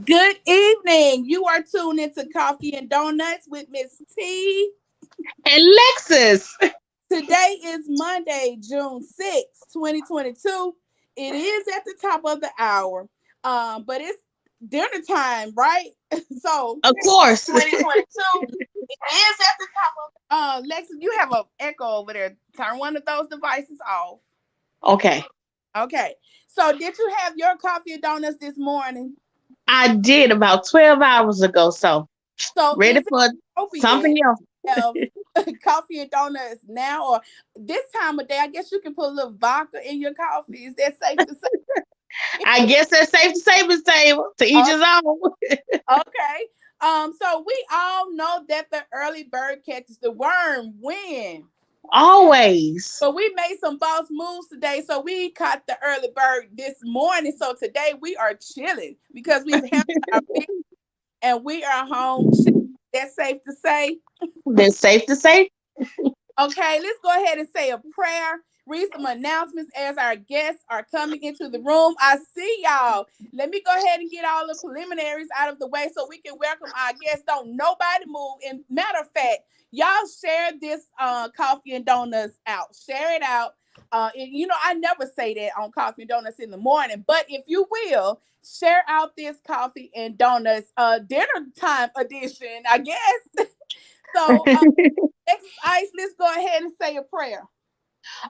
Good evening. You are tuned into Coffee and Donuts with Miss T. And Lexus. Today is Monday, June 6th, 2022. It is at the top of the hour. But it's dinner time, right? So Of course. 2022. It is at the top of Lexus, you have an echo over there. Turn one of those devices off. Okay. Okay. So did you have your coffee and donuts this morning? I did about 12 hours ago. So So ready is it for appropriate something else. have coffee and donuts now or this time of day? I guess you can put a little vodka in your coffee. Is that safe to say? I guess that's safe to say, Miss Table. To each Okay. his own. Okay. So we all know that the early bird catches the worm. When? Always. But we made some boss moves today, so we caught the early bird this morning. So today we are chilling because we've handled our business and we are home. That's safe to say. That's safe to say. Okay, let's go ahead and say a prayer. Read some announcements as our guests are coming into the room. I see y'all. Let me go ahead and get all the preliminaries out of the way so we can welcome our guests. Don't nobody move. And matter of fact, y'all share this coffee and donuts out. Share it out. I never say that on coffee and donuts in the morning, but if you will, share out this coffee and donuts dinner time edition, I guess. So Ice, let's go ahead and say a prayer.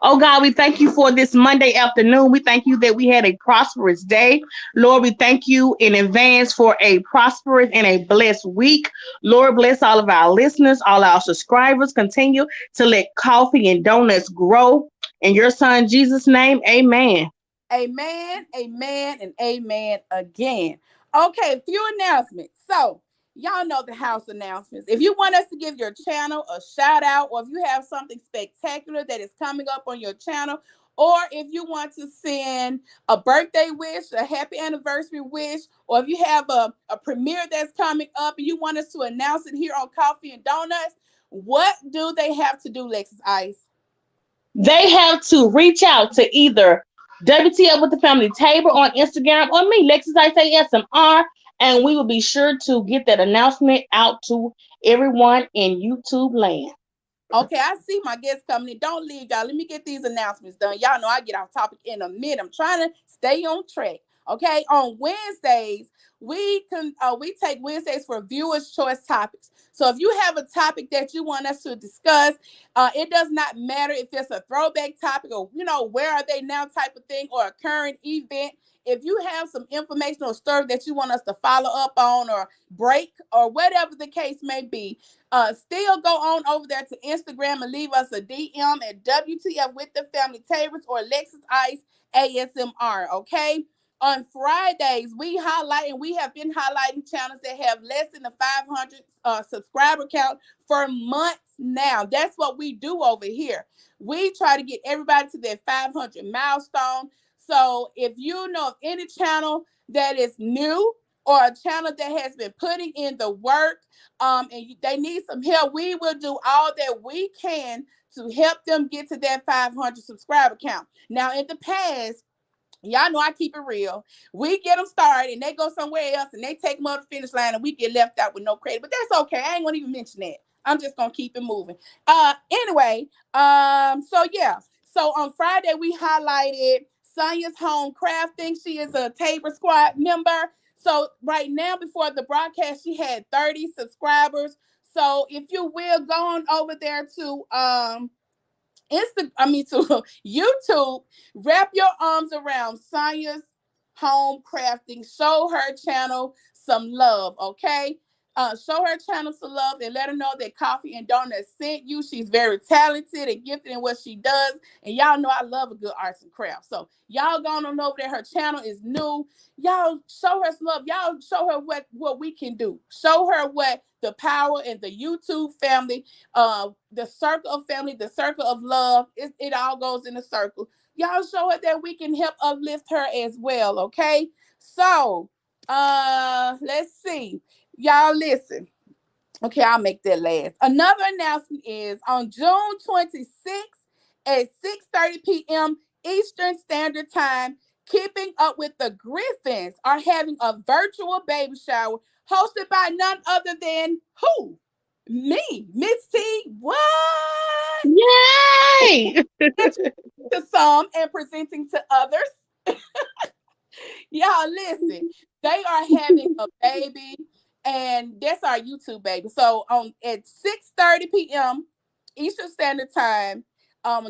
Oh God, we thank you for this Monday afternoon. We thank you that we had a prosperous day. Lord, we thank you in advance for a prosperous and a blessed week. Lord, bless all of our listeners, all our subscribers. Continue to let coffee and donuts grow. In your son Jesus' name, amen. Amen, amen, and amen again. Okay, a few announcements. So, y'all know the house announcements. If you want us to give your channel a shout out, or if you have something spectacular that is coming up on your channel, or if you want to send a birthday wish, a happy anniversary wish, or if you have a premiere that's coming up and you want us to announce it here on Coffee and Donuts, what do they have to do, Lexus Ice? They have to reach out to either W.T.F with the family table on Instagram or me, Lexus ISMR, and we will be sure to get that announcement out to everyone in YouTube land. Okay, I see my guests coming in. Don't leave, y'all. Let me get these announcements done. Y'all know I get off topic in a minute. I'm trying to stay on track. Okay, on Wednesdays, we take Wednesdays for viewers' choice topics. So if you have a topic that you want us to discuss, it does not matter if it's a throwback topic or where are they now type of thing or a current event. If you have some informational story that you want us to follow up on or break or whatever the case may be, still go on over there to Instagram and leave us a DM at WTF with the family tables or Lexus Ice ASMR. Okay. On Fridays, we have been highlighting channels that have less than a 500 subscriber count for months now. That's what we do over here. We try to get everybody to their 500 milestone. So if you know of any channel that is new or a channel that has been putting in the work, and they need some help, we will do all that we can to help them get to that 500 subscriber count. Now, in the past, y'all know I keep it real. We get them started and they go somewhere else and they take them up the finish line and we get left out with no credit. But that's okay. I ain't gonna even mention that. I'm just gonna keep it moving. Anyway, so yeah. So on Friday we highlighted Sonya's home crafting. She is a Tabor Squad member. So right now, before the broadcast, she had 30 subscribers. So if you will go on over there to to YouTube, wrap your arms around Sonya's home crafting. Show her channel some love, okay? Show her channel some love and let her know that Coffee and Donuts sent you. She's very talented and gifted in what she does. And y'all know I love a good arts and crafts. So y'all going on over there. Her channel is new. Y'all show her some love. Y'all show her what we can do. Show her what the power and the YouTube family, the circle of family, the circle of love, it all goes in a circle. Y'all show her that we can help uplift her as well, okay? So, let's see. Y'all listen. Okay, I'll make that last. Another announcement is on June 26th at 6:30 p.m. Eastern Standard Time, Keeping Up with the Griffins are having a virtual baby shower hosted by none other than who? Me, Miss T. What? Yay! Introducing to some and presenting to others. Y'all listen, they are having a baby, and that's our YouTube baby. So on at 6:30 p.m. Eastern Standard Time,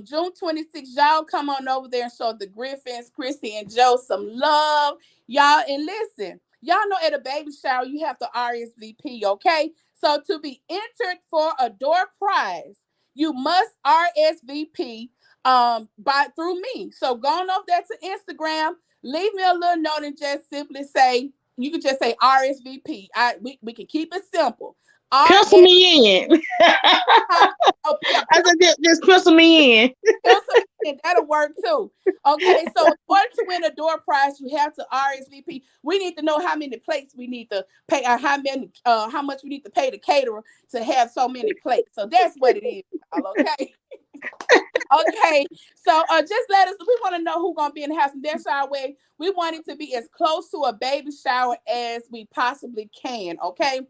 June 26th, y'all come on over there and show the Griffins, Christy and Joe some love. Y'all, and listen, y'all know at a baby shower you have to RSVP, okay? So to be entered for a door prize, you must RSVP by through me. So going over there to Instagram, leave me a little note and just simply say, you can just say RSVP. We can keep it simple. Pencil RS me in. oh yeah, I said, just pencil me in. that'll work too. Okay, so in order to win a door prize, you have to RSVP. We need to know how many plates we need to pay, or how much we need to pay the caterer to have so many plates. So that's what it is, y'all, okay? Okay, so just let us. We want to know who's gonna be in the house, and that's our way. We want it to be as close to a baby shower as we possibly can. Okay,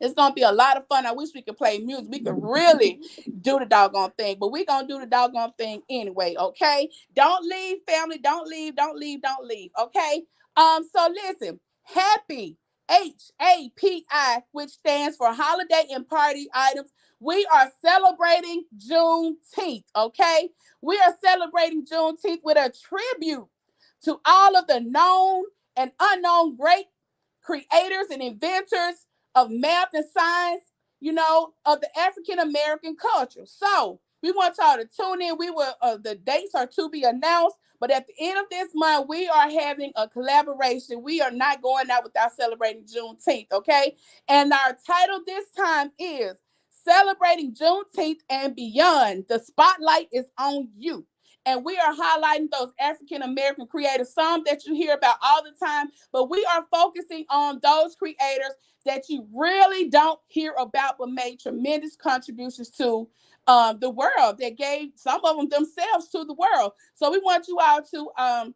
it's gonna be a lot of fun. I wish we could play music. We could really do the doggone thing, but we gonna do the doggone thing anyway. Okay, don't leave, family. Don't leave. Don't leave. Don't leave. Okay. So listen, happy HAPI, which stands for Holiday and Party Items. We are celebrating Juneteenth. Okay, we are celebrating Juneteenth with a tribute to all of the known and unknown great creators and inventors of math and science, of the African American culture. So we want y'all to tune in. We will, the dates are to be announced, but at the end of this month, we are having a collaboration. We are not going out without celebrating Juneteenth, okay? And our title this time is Celebrating Juneteenth and Beyond. The spotlight is on you. And we are highlighting those African American creators, some that you hear about all the time, but we are focusing on those creators that you really don't hear about, but made tremendous contributions to the world, that gave some of them themselves to the world. So we want you all to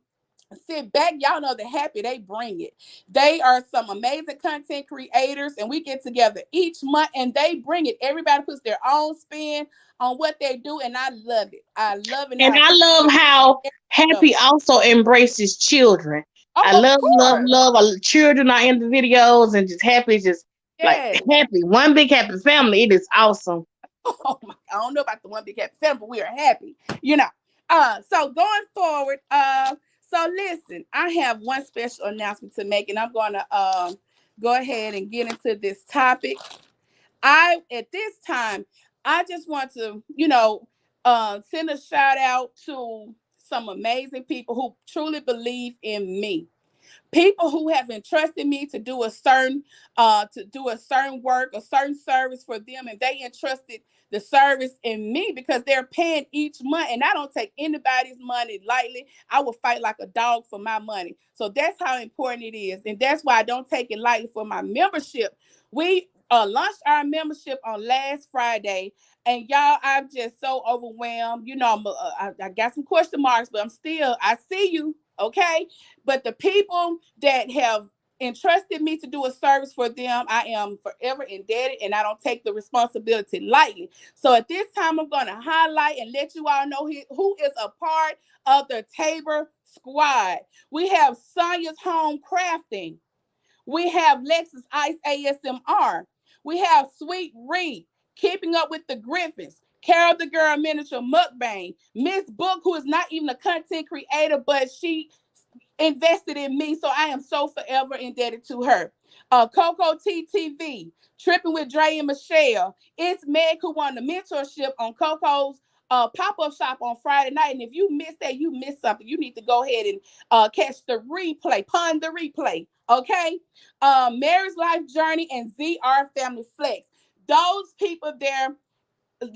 sit back. Y'all know the happy they bring it. They are some amazing content creators, and we get together each month and they bring it. Everybody puts their own spin on what they do, and I love it. I love it. And Now I love how Happy also embraces children. I oh, of love, love, course. love. Children are in the videos, and just Happy is just like Yes. happy. One big happy family. It is awesome. Oh my, I don't know about the one big happy family, but we are happy, you know. So going forward, so listen, I have one special announcement to make, and I'm gonna go ahead and get into this topic. At this time, I just want to, send a shout out to some amazing people who truly believe in me, people who have entrusted me to do a certain work, a certain service for them, and they entrusted the service in me because they're paying each month, and I don't take anybody's money lightly. I will fight like a dog for my money. So that's how important it is, and that's why I don't take it lightly. For my membership, we launched our membership on last Friday, and y'all, I'm just so overwhelmed. I got some question marks, but I see you, okay? But the people that have entrusted me to do a service for them, I am forever indebted, and I don't take the responsibility lightly. So at this time, I'm going to highlight and let you all know who is a part of the Tabor squad. We have Sonia's Home Crafting. We have Lexus Ice ASMR. We have Sweet Reed, Keeping Up with the Griffins. Carol the Girl Miniature Mukbang. Miss Book, who is not even a content creator, but she invested in me, so I am so forever indebted to her. Coco TTV, Tripping with Dre and Michelle. It's Meg, who won the mentorship on Coco's pop-up shop on Friday night. And if you missed that, you missed something. You need to go ahead and catch the replay, pun the replay. Okay. Mary's Life Journey and ZR Family Flex. Those people there,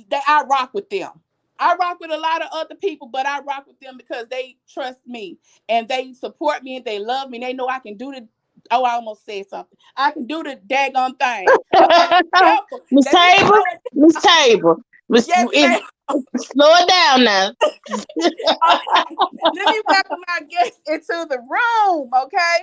that I rock with them. I rock with a lot of other people, but I rock with them because they trust me and they support me and they love me. And they know I can do the. Oh, I almost said something. I can do the daggone thing. I gotta be careful. Miss Tabor, Miss Tabor. Yes, If ma'am. Slow it down now. Okay, let me welcome our guests into the room. Okay,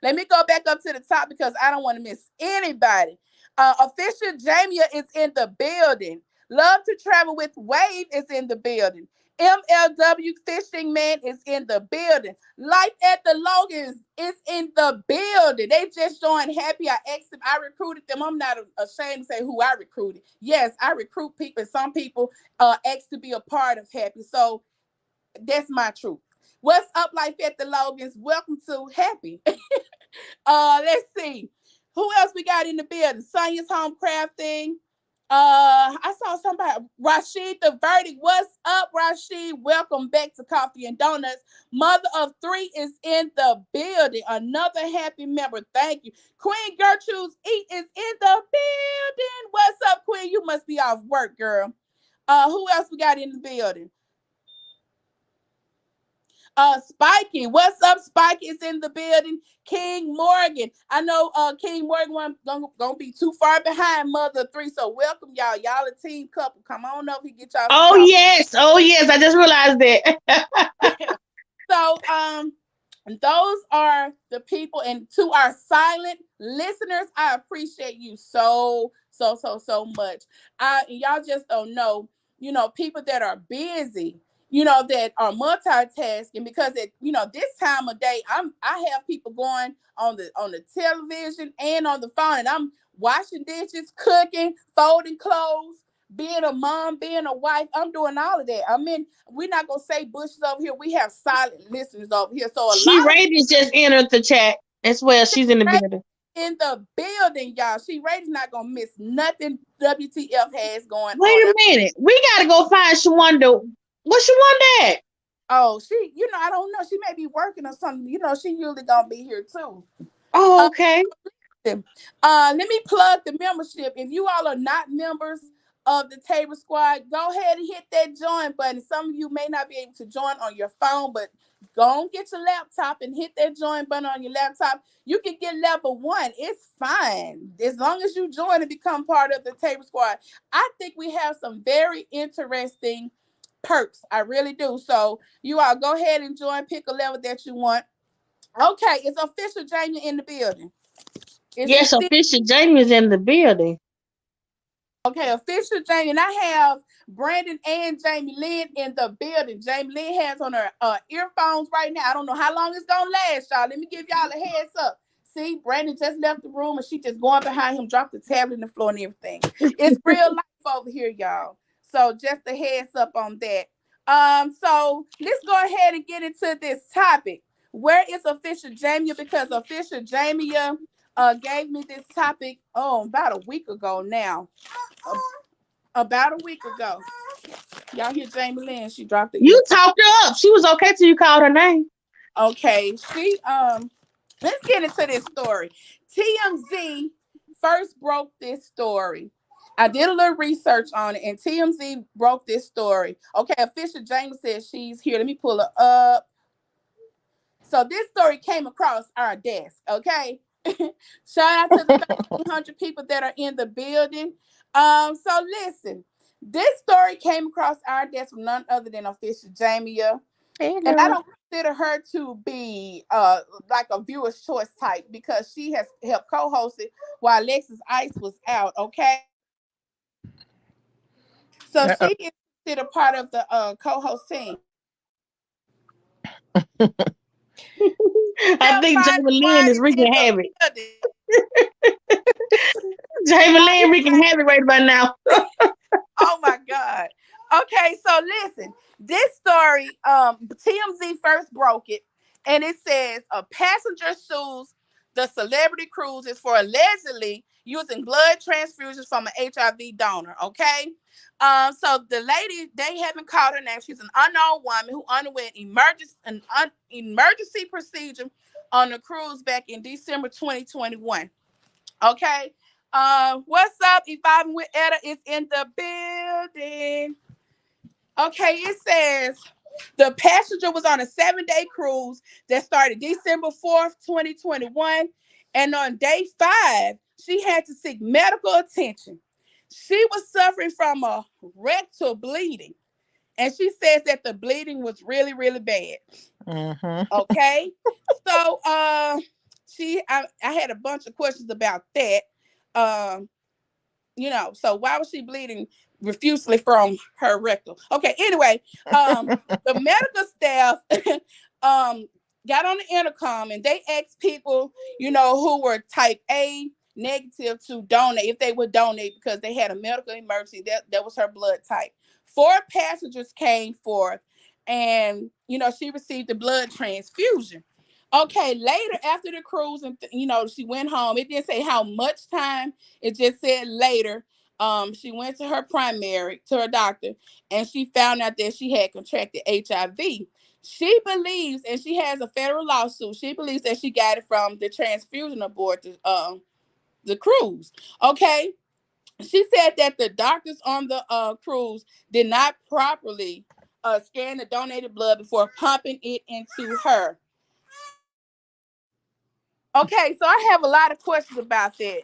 let me go back up to the top because I don't want to miss anybody. Official Jamia is in the building. Love to travel with Wave is in the building. MLW Fishing Man is in the building. Life at the Logans is in the building. They just joined Happy. I asked them, I recruited them. I'm not ashamed to say who I recruited. Yes, I recruit people. Some people ask to be a part of Happy. So that's my truth. What's up, Life at the Logans? Welcome to Happy. Let's see. Who else we got in the building? Sonia's Home Crafting. I saw somebody, Rashid the Verdict. What's up, Rashid? Welcome back to Coffee and Donuts. Mother of Three is in the building. Another happy member. Thank you. Queen Gertrude's Eat is in the building. What's up, Queen? You must be off work, girl. Who else we got in the building? Spiky, what's up? Spiky is in the building. King Morgan, I know King Morgan one gonna be too far behind Mother of Three, so welcome y'all. Y'all a team couple. Come on up, he get y'all some Oh coffee. yes, oh yes. I just realized that. So those are the people, and to our silent listeners, I appreciate you so much. Y'all just don't know, people that are busy, that are multitasking, because this time of day, I have people going on the television and on the phone, and I'm washing dishes, cooking, folding clothes, being a mom, being a wife. I'm doing all of that. I mean, we're not gonna say bushes over here. We have silent listeners over here. So a She lot of Radiance just entered the chat as well. She's in the right building. in the building, y'all. She Ray's not gonna miss nothing WTF has going Wait on. a minute. We gotta go find Shawanda. What's Shawanda at? Oh, she, I don't know. She may be working or something. She usually gonna be here too. Oh, Uh, okay. Let me plug the membership. If you all are not members of the Table Squad, go ahead and hit that join button. Some of you may not be able to join on your phone, but go and get your laptop and hit that join button on your laptop. You can get level 1. It's fine. As long as you join and become part of the Table Squad. I think we have some very interesting perks. I really do. So you all go ahead and join, pick a level that you want. Okay, it's official Jamie in the building. Is it Yes, still official Jamie is in the building. okay? Official Jamie, and I have Brandon and Jamie Lynn in the building. Jamie Lynn has on her earphones right now. I don't know how long it's gonna last, y'all. Let me give y'all a heads up. See, Brandon just left the room and she just going behind him, dropped the tablet on the floor and everything. It's real life over here, y'all. So just a heads up on that. So let's go ahead and get into this topic. Where is official Jamie? Because official Jamie gave me this topic about a week ago now. About a week ago. Y'all hear Jamie Lynn? She dropped the You earphone. talked her up. She was okay till you called her name. Okay, she let's get into this story. TMZ first broke this story. I did a little research on it, and TMZ broke this story. Okay, official James says she's here. Let me pull her up. So this story came across our desk. Okay, shout out to the 1,300 people that are in the building. So listen, this story came across our desk from none other than official Jamia, and I Hello. don't consider her to be like a viewer's choice type because she has helped co-host it while Alexis Ice was out. Okay, so Uh-uh. she is considered part of the co-host team. I Now think Finder Jamie Lynn One is is in wreaking the havoc. building. Jamie Y'all Lynn hear wreaking havoc right about now. Oh my God. Okay, so listen, this story, TMZ first broke it, and it says a passenger sues the celebrity cruises for allegedly using blood transfusions from an HIV donor. Okay. So the lady, they haven't called her name. She's an unknown woman who underwent emergency procedure on a cruise back in December 2021. Okay. What's up? Evolving with Etta is in the building. Okay, it says the passenger was on a 7-day cruise that started December 4th, 2021. And on day 5, she had to seek medical attention. She was suffering from a rectal bleeding. And she says that the bleeding was really, really bad. Mm-hmm. Okay. So I had a bunch of questions about that. Um, so why was she bleeding profusely from her rectal? Okay, anyway, the medical staff um got on the intercom and they asked people, who were type A negative to donate if they would donate because they had a medical emergency. That was her blood type. Four passengers came forth and she received a blood transfusion. Okay, later after the cruise and she went home. It didn't say how much time. It just said later. She went to her primary, to her doctor, and she found out that she had contracted HIV. She believes, and she has a federal lawsuit. She believes that she got it from the transfusion aboard the cruise. Okay, she said that the doctors on the cruise did not properly scan the donated blood before pumping it into her. Okay, so I have a lot of questions about that.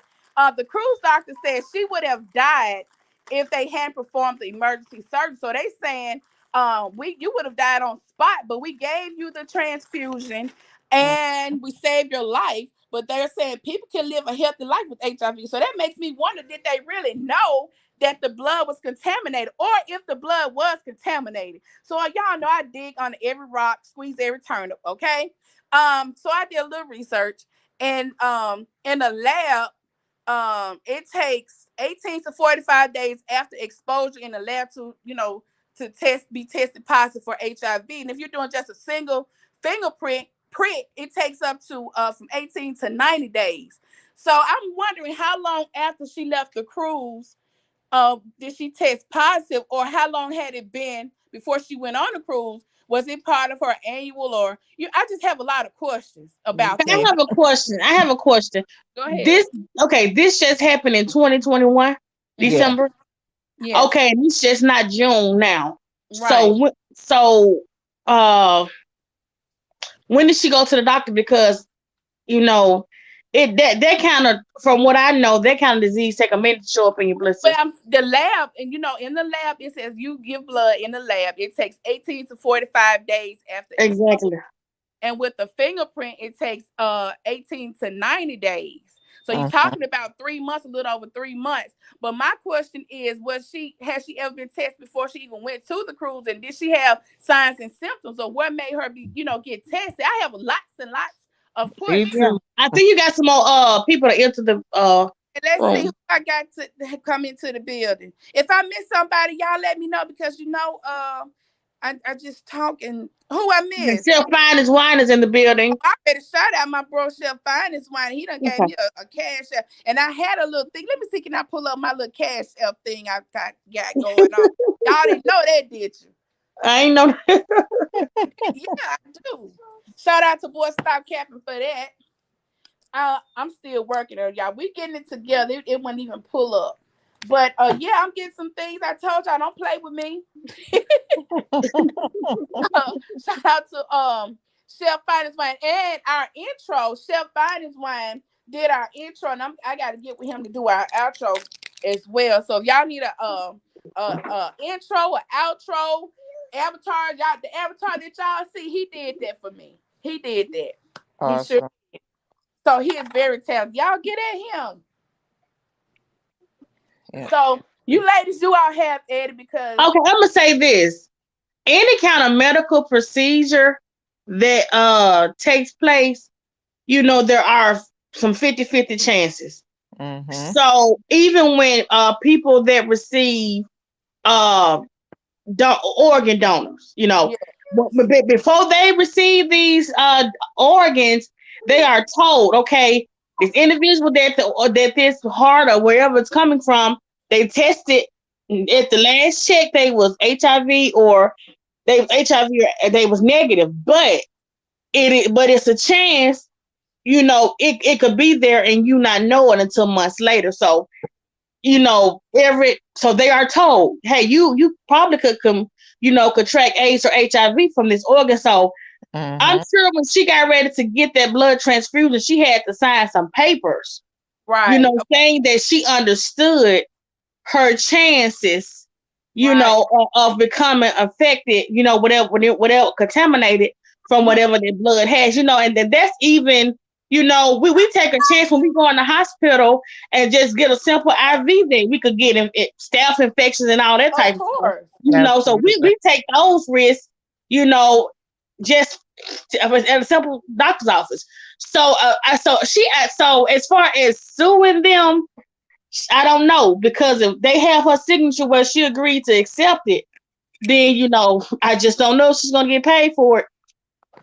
The cruise doctor said she would have died if they hadn't performed the emergency surgery. So they saying you would have died on spot, but we gave you the transfusion and we saved your life. But they're saying people can live a healthy life with HIV. So that makes me wonder, did they really know that the blood was contaminated, or if the blood was contaminated? So y'all know I dig on every rock, squeeze every turnip, okay? So I did a little research, and in a lab, it takes 18 to 45 days after exposure in the lab to be tested positive for HIV. And if you're doing just a single fingerprint prick, it takes up to from 18 to 90 days. So I'm wondering how long after she left the cruise did she test positive, or how long had it been before she went on the cruise? Was it part of her annual, or I just have a lot of questions about I that. have a question. I have a question. Go ahead. This this just happened in 2021, Yeah. December. Yes. Okay, and it's just not June now. Right. So when did she go to the doctor? Because you know that kind of, from what I know, that kind of disease take a minute to show up in your blood But system. the lab, and in the lab, it says you give blood in the lab. It takes 18 to 45 days after exposure. Exactly. And with the fingerprint, it takes 18 to 90 days. So you're Mm-hmm. talking about 3 months, a little over 3 months. But my question is, has she ever been tested before she even went to the cruise? And did she have signs and symptoms? Or what made her get tested? I have lots and lots of Me questions. Yeah, too. I think you got some more people to enter the And let's see who room. I got to come into the building. If I miss somebody, y'all let me know, because I just talk, and who I The miss. Chef Finest Wine is in the building. I better shout out my bro Chef Finest Wine. He done gave Okay. me a cash app. And I had a little thing. Let me see, can I pull up my little cash app thing I got going on? Y'all didn't know that, did you? I ain't know. Yeah, I do. Shout out to Boy Stop Capping for that. I'm still working on y'all. We getting it together. It wouldn't even pull up. But yeah, I'm getting some things. I told y'all, don't play with me. Shout out to Chef Finest Wine and our intro. Chef Finest Wine did our intro, and I got to get with him to do our outro as well. So if y'all need a intro, a outro, avatar, y'all, the avatar that y'all see, he did that for me. He did that. He sure. Awesome. So he is very talented. Y'all get at him. Yeah. So you ladies, you all have Eddie, because Okay, I'm gonna say this. Any kind of medical procedure that takes place, there are some 50-50 chances. Mm-hmm. So even when people that receive uh organ donors, yeah, before they receive these organs, they are told, okay, this individual that this heart or wherever it's coming from, they tested at the last check they was HIV, or they was HIV, or they was negative, but it's a chance, it could be there and you not know it until months later. So so they are told, hey, you probably could contract AIDS or HIV from this organ. So I'm Mm-hmm. sure when she got ready to get that blood transfusion, she had to sign some papers, right. saying that she understood her chances, Right. of becoming affected, whatever contaminated from Mm-hmm. whatever their blood has, and then that's even, we take a chance when we go in the hospital and just get a simple IV thing. We could get staph infections and all that Of type of stuff, course. so Absolutely. we take those risks, you know, just at a simple doctor's office. So, so as far as suing them, I don't know, because if they have her signature where she agreed to accept it, then I just don't know if she's gonna get paid for it.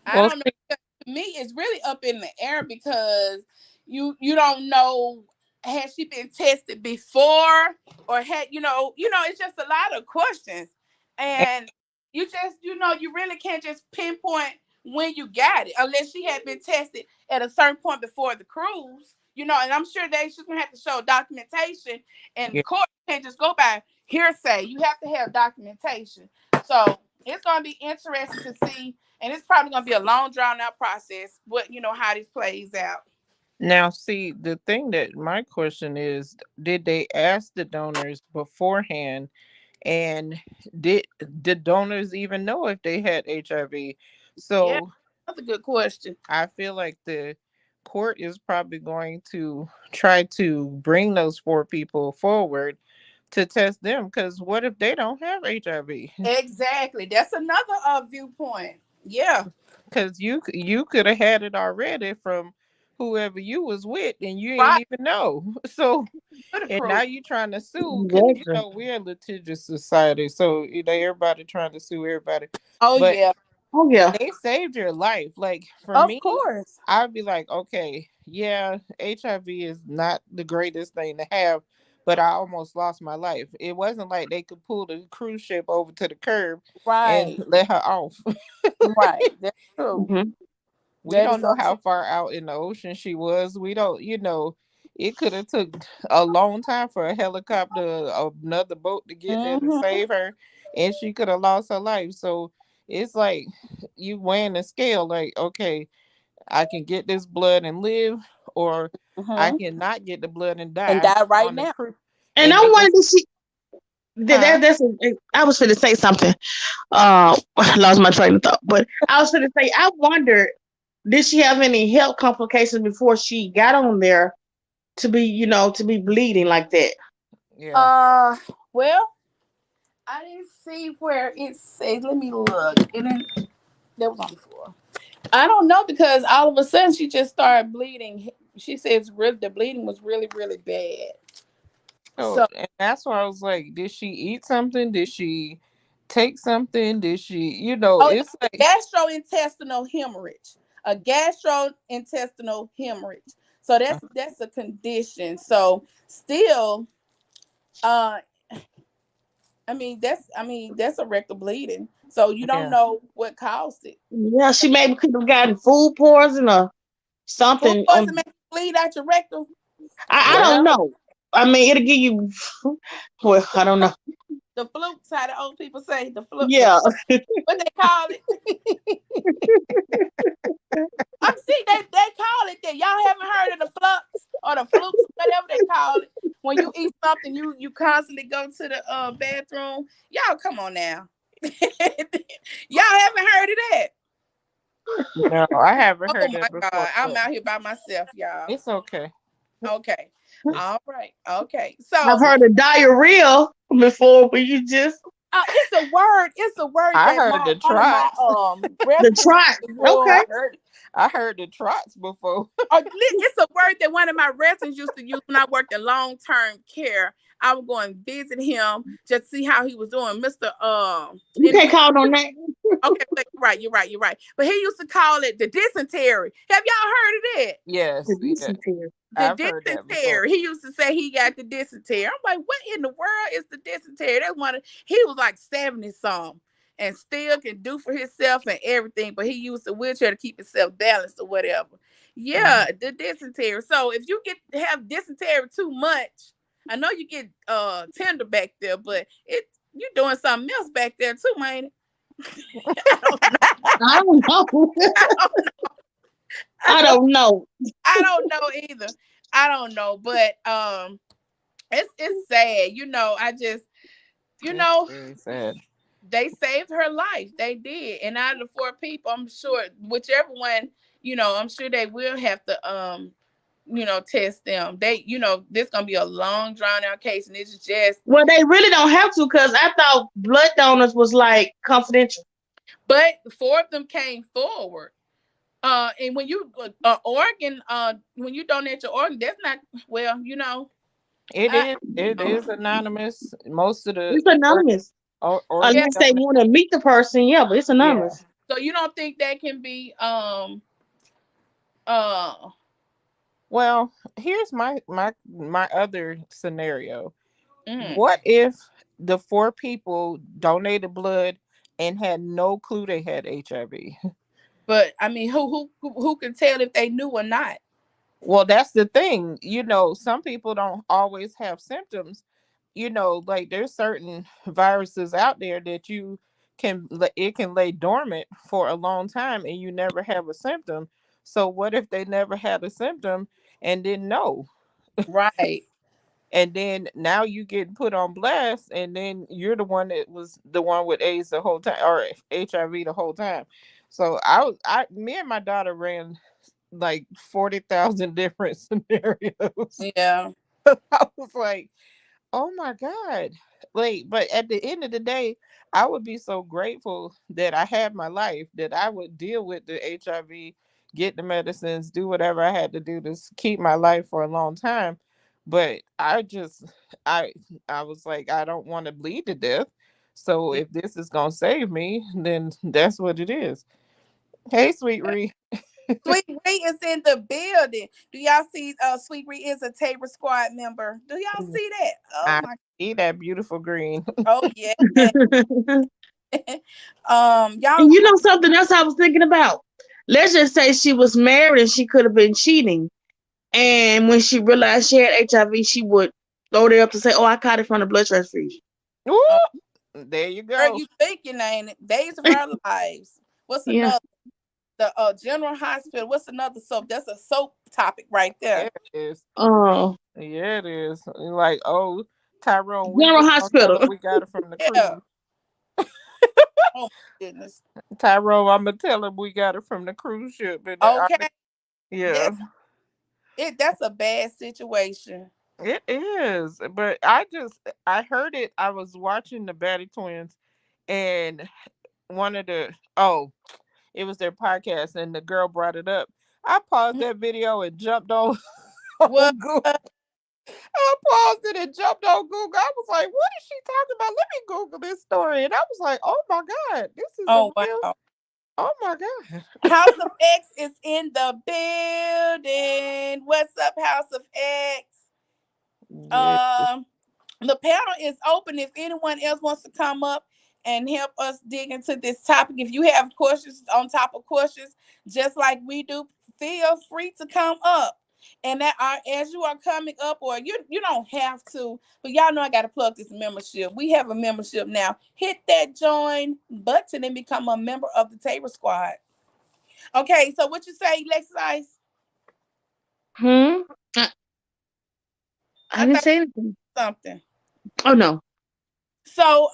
I Well, don't know. To me, it's really up in the air because you don't know, has she been tested before, or had it's just a lot of questions, and you just you really can't just pinpoint when you got it unless she had been tested at a certain point before the cruise. And I'm sure she's gonna have to show documentation, and yeah. court can't just go by hearsay. You have to have documentation. So it's gonna be interesting to see, and it's probably gonna be a long drawn out process. What how this plays out. Now, see, the thing that my question is, did they ask the donors beforehand, and did the donors even know if they had HIV? Yeah, So that's a good question. I feel like the court is probably going to try to bring those four people forward to test them, because what if they don't have HIV? Exactly. That's another viewpoint. Yeah. Because you could have had it already from whoever you was with, and you ain't Right. even know. So, Could have and proved. now you trying to sue, because Exactly. we're a litigious society, so everybody trying to sue everybody. Oh But yeah. Oh yeah. they saved your life. Like for Of me, course. I'd be like, okay, yeah, HIV is not the greatest thing to have, but I almost lost my life. It wasn't like they could pull the cruise ship over to the curb and Right. let her off. Right. That's true. Hmm. We That is don't know so true. how far out in the ocean she was. We don't, it could have took a long time for a helicopter, another boat to get there to Mm-hmm. save her, and she could have lost her life. So it's like you weighing the scale, like, okay, I can get this blood and live, or I Mm-hmm. can not get the blood and And die die right on the now. crew. And And I they just, wanted to see huh? I was going to say something. I lost my train of thought, but I was going to say, I wondered, did she have any health complications before she got on there to be bleeding like that? Yeah. Uh well, I didn't see where it says. Let me look. It didn't, that was on the floor. I don't know because all of a sudden she just started bleeding. She says the bleeding was really, really bad. So, So, and that's why I was like, did she eat something? Did she take something? Did she, oh, it it's was like, a gastrointestinal hemorrhage. A gastrointestinal hemorrhage. So that's a condition. So still, uh, that's a rectal bleeding. So you don't yeah. know what caused it. Yeah, she maybe could have gotten food poison or Food something. poisoning makes you bleed out your rectal. I don't Well, know. I mean, it'll give you. Well, I don't know. The flukes, how the old people say, the Yeah. what they call it. I'm see they call it that. Y'all haven't heard of the flux or the flukes, whatever they call it. When you eat something, you constantly go to the bathroom. Y'all, come on now. Y'all haven't heard of that. no, I haven't Oh heard my that before, God, I'm but out here by myself, y'all. it's okay. Okay, It's, all right, okay. I've So heard of diarrhea before, where you just it's a word. It's a word I that heard my the one of my trots. the residents trot. used to Okay. use. I heard the trots before. It's a word that one of my residents used to use when I worked in long term care. I would go and visit him just to see how he was doing, Mister. You And can't call on that. okay, but you're right. But he used to call it the dysentery. Have y'all heard of that? The Yes, yeah, dysentery. The I've heard that before. dysentery. He used to say he got the dysentery. I'm like, what in the world is the dysentery? That's one. He was like 70 some, and still can do for himself and everything. But he used a wheelchair to keep himself balanced or whatever. Mhm. Yeah, the dysentery. So if you have dysentery too much, I know you get tender back there, but you're doing something else back there too, man. I don't know. I don't know. I don't, I don't know. I don't know either. I don't know, but It's sad. I just you It's know very sad. they saved her life. They did. And out of the four people, I'm sure whichever one, I'm sure they will have to test them. This gonna be a long drawn out case, and it's just Well, they really don't have to because I thought blood donors was like confidential. but four of them came forward. And when you organ, when you donate your organ, that's not well, It I is. It is anonymous. Most of the It's anonymous. organ yeah, Unless they donors. want to meet the person, yeah, but it's Yeah. anonymous. so you don't think that can be uh Well, here's my other scenario. mm, What if the four people donated blood and had no clue they had HIV? but I mean who can tell if they knew or not? Well, that's the thing. Some people don't always have symptoms. Like there's certain viruses out there that it can lay dormant for a long time and you never have a symptom. So what if they never had a symptom and didn't know? Right. And then now you get put on blast and then you're the one that was the one with AIDS the whole time or HIV the whole time. So me and my daughter ran like 40,000 different scenarios. Yeah. I was like, oh my God. Like, but at the end of the day, I would be so grateful that I had my life, that I would deal with the HIV, get the medicines, do whatever I had to do to keep my life for a long time. But I I was like, I don't want to bleed to death. So if this is gonna save me, then that's what it is. Hey, sweet Ree. Sweet Ree is in the building. Do y'all see Sweet Ree is a Tabor Squad member? Do y'all see that? Oh I my see that beautiful green. oh yeah. And Y'all you know something else I was thinking about? Let's just say she was married and she could have been cheating. And when she realized she had HIV, she would throw it up to say, "Oh, I caught it from the blood transfusion." Woo! oh, There you girl, go. you thinking ain't it? Days of our lives. What's Yeah. another? The General Hospital. What's another soap? That's a soap topic right Yeah, there. it is. Oh, Yeah, it is. Like, oh, Tyrone, we General just gonna tell Hospital. him we got it from the Yeah. cruise. Oh my goodness. Tyrone, I'm gonna tell him we got it from the cruise ship. Okay. Yeah, That's it. That's a bad situation. it is. But I heard it. I was watching the Batty Twins, and one of the it was their podcast, and the girl brought it up. I paused that video and jumped on What? on Google. I paused it and jumped on Google. I was like, what is she talking about? Let me Google this story. And I was like, oh my God, this is a Oh real, wow. oh my God. House of X is in the building. What's up, House of X? Yeah. Um, the panel is open. If anyone else wants to come up and help us dig into this topic, if you have questions on top of questions, just like we do, feel free to come up. And that are as you are coming up, or you don't have to, but y'all know I gotta plug this membership. We have a membership now. Hit that join button and become a member of the Tabor Squad. Okay, so what you say, Lexi's? Hmm. I, I I didn't thought say anything. something. Oh no. So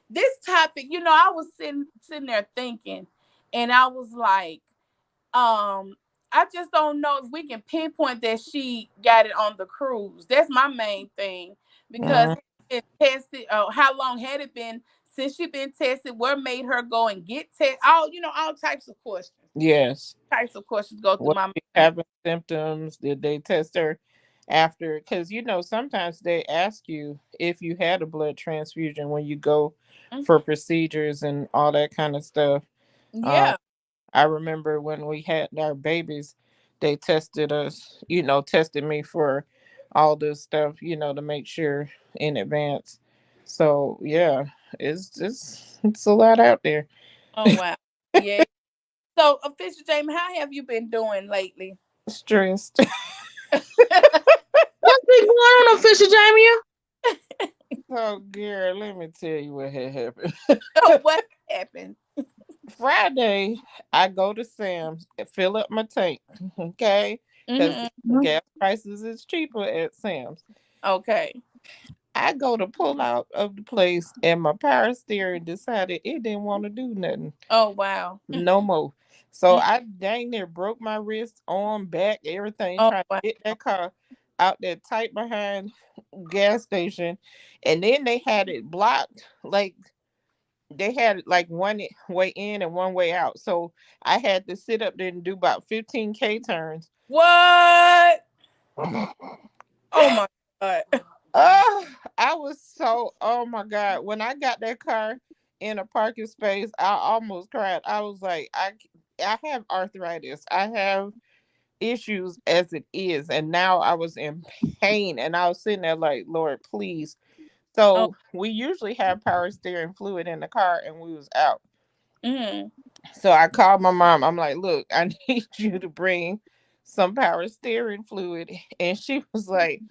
this topic, I was sitting there thinking, and I was like, I just don't know if we can pinpoint that she got it on the cruise. That's my main thing because Mm, it tested. How long had it been since she been tested? What made her go and get tested? All types of questions. yes. Types of questions go through Was my she mind. having symptoms? Did they test her after? Because, sometimes they ask you if you had a blood transfusion when you go Mm, for procedures and all that kind of stuff. Um, yeah. I remember when we had our babies, they tested us, tested me for all this stuff, to make sure in advance. So yeah, it's a lot out there. Oh wow. Yeah. So, official Jamie, how have you been doing lately? Stressed. What's been going on, Fisher Jamie? Oh, girl, let me tell you what had happened. What happened? Friday, I go to Sam's and fill up my tank, okay? Because Hmm. gas prices is cheaper at Sam's. Okay. I go to pull out of the place, and my power steering decided it didn't want to do nothing Oh wow. no more. So Mm. I dang near broke my wrist, arm, back, everything, Oh trying wow. to get that car out there tight behind gas station. And then they had it blocked, like they had like one way in and one way out. So I had to sit up there and do about 15K turns. What? Oh my god. Oh, I was so, oh my God. When I got that car in a parking space, I almost cried. I was like, I have arthritis. I have issues as it is. And now I was in pain, and I was sitting there like, Lord, please. Oh. So we usually have power steering fluid in the car, and we was out. Mm. So I called my mom. I'm like, look, I need you to bring some power steering fluid. And she was like,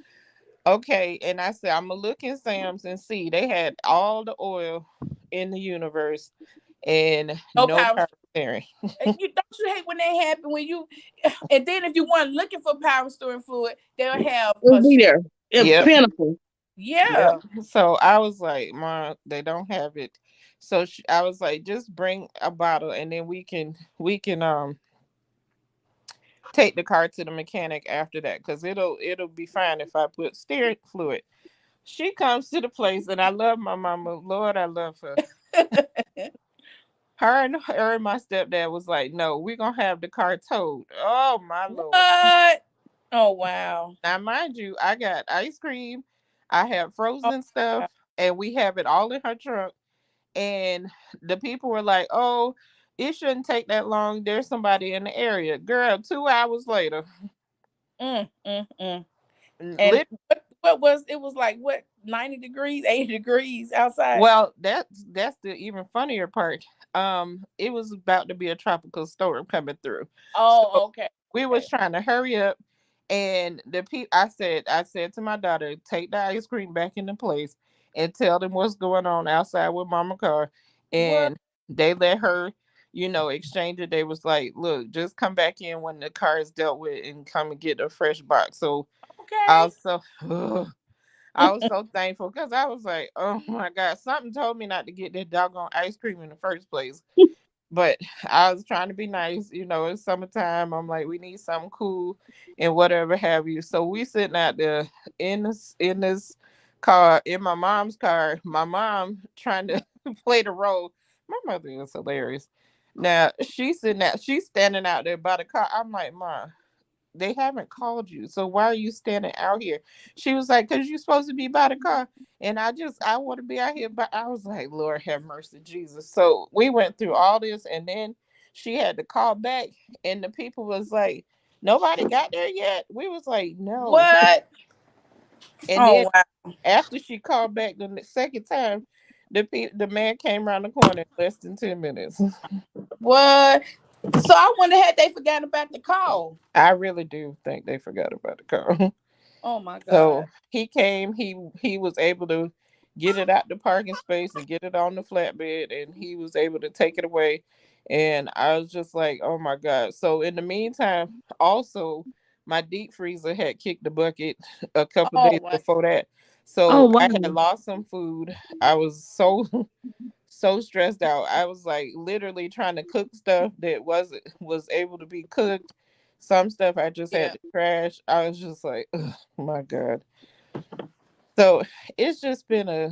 okay. And I said, I'm gonna look in Sam's and see. They had all the oil in the universe and No no power. power steering. You don't you hate when that happen when you and then if you weren't looking for power storing fluid, they'll have It'll a be there. It's Yep. pinnacle. Yep. yeah. So I was like, Mom, they don't have it. So I was like, just bring a bottle, and then we can take the car to the mechanic after that, because it'll be fine if I put steering fluid. She comes to the place, and I love my mama. Lord, I love her. Her and my stepdad was like, no, we're gonna have the car towed. Oh my Lord. What? Oh wow. Now mind you, I got ice cream, I have Oh frozen wow. stuff, and we have it all in her trunk. And the people were like, oh, it shouldn't take that long. There's somebody in the area. Girl, 2 hours later. Mm. And Lit what was it was like what 90 degrees, 80 degrees outside. well, that's the even funnier part. It was about to be a tropical storm coming through. So Oh, okay. we Okay. was trying to hurry up, and I said to my daughter, take the ice cream back into place and tell them what's going on outside with mama car. What? And they let her, exchange it. They was like, look, just come back in when the car is dealt with and come and get a fresh box. So I Okay. was so I was so thankful, because I was like, oh my God, something told me not to get that doggone ice cream in the first place. But I was trying to be nice, it's summertime. I'm like, we need something cool and whatever have you. So we sitting out there in this car, in my mom's car, my mom trying to play the role. My mother is hilarious. Now she's standing out there by the car. I'm like, Mom, they haven't called you. So why are you standing out here? She was like, because you're supposed to be by the car. And I want to be out here. But I was like, Lord have mercy, Jesus. So we went through all this, and then she had to call back, and the people was like, nobody got there yet. We was like, no. What? And then Oh wow. after she called back the second time, the man came around the corner in less than 10 minutes. What? So I wonder had they forgotten about the call. I really do think they forgot about the car. Oh my god. So he came, he was able to get it out the parking space and get it on the flatbed, and he was able to take it away. And I was just like, oh my God. So in the meantime, also my deep freezer had kicked the bucket a couple Oh days wow. before that. Oh So I had wow. lost some food. I was so so stressed out. I was like literally trying to cook stuff that was able to be cooked. Some stuff I just had Yeah. to trash. I was just like, oh my God. So it's just been a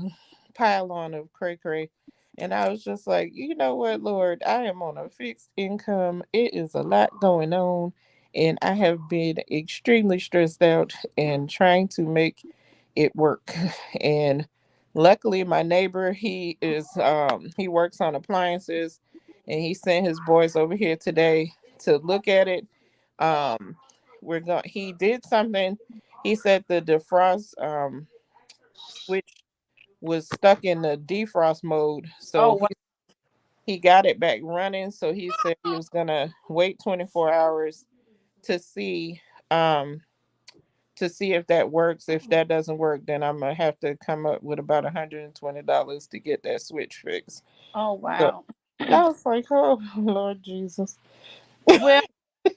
pile on of cray cray. And I was just like, you know what, Lord, I am on a fixed income. It is a lot going on. And I have been extremely stressed out and trying to make it work. And luckily my neighbor, he works on appliances, and he sent his boys over here today to look at it. Um he did something. He said the defrost switch was stuck in the defrost mode. Oh So wow. he got it back running. So he said he was gonna wait 24 hours to see um to see if that works. If that doesn't work, then I'm gonna have to come up with about $120 to get that switch fixed. Oh So wow. I was like, oh Lord Jesus. Well.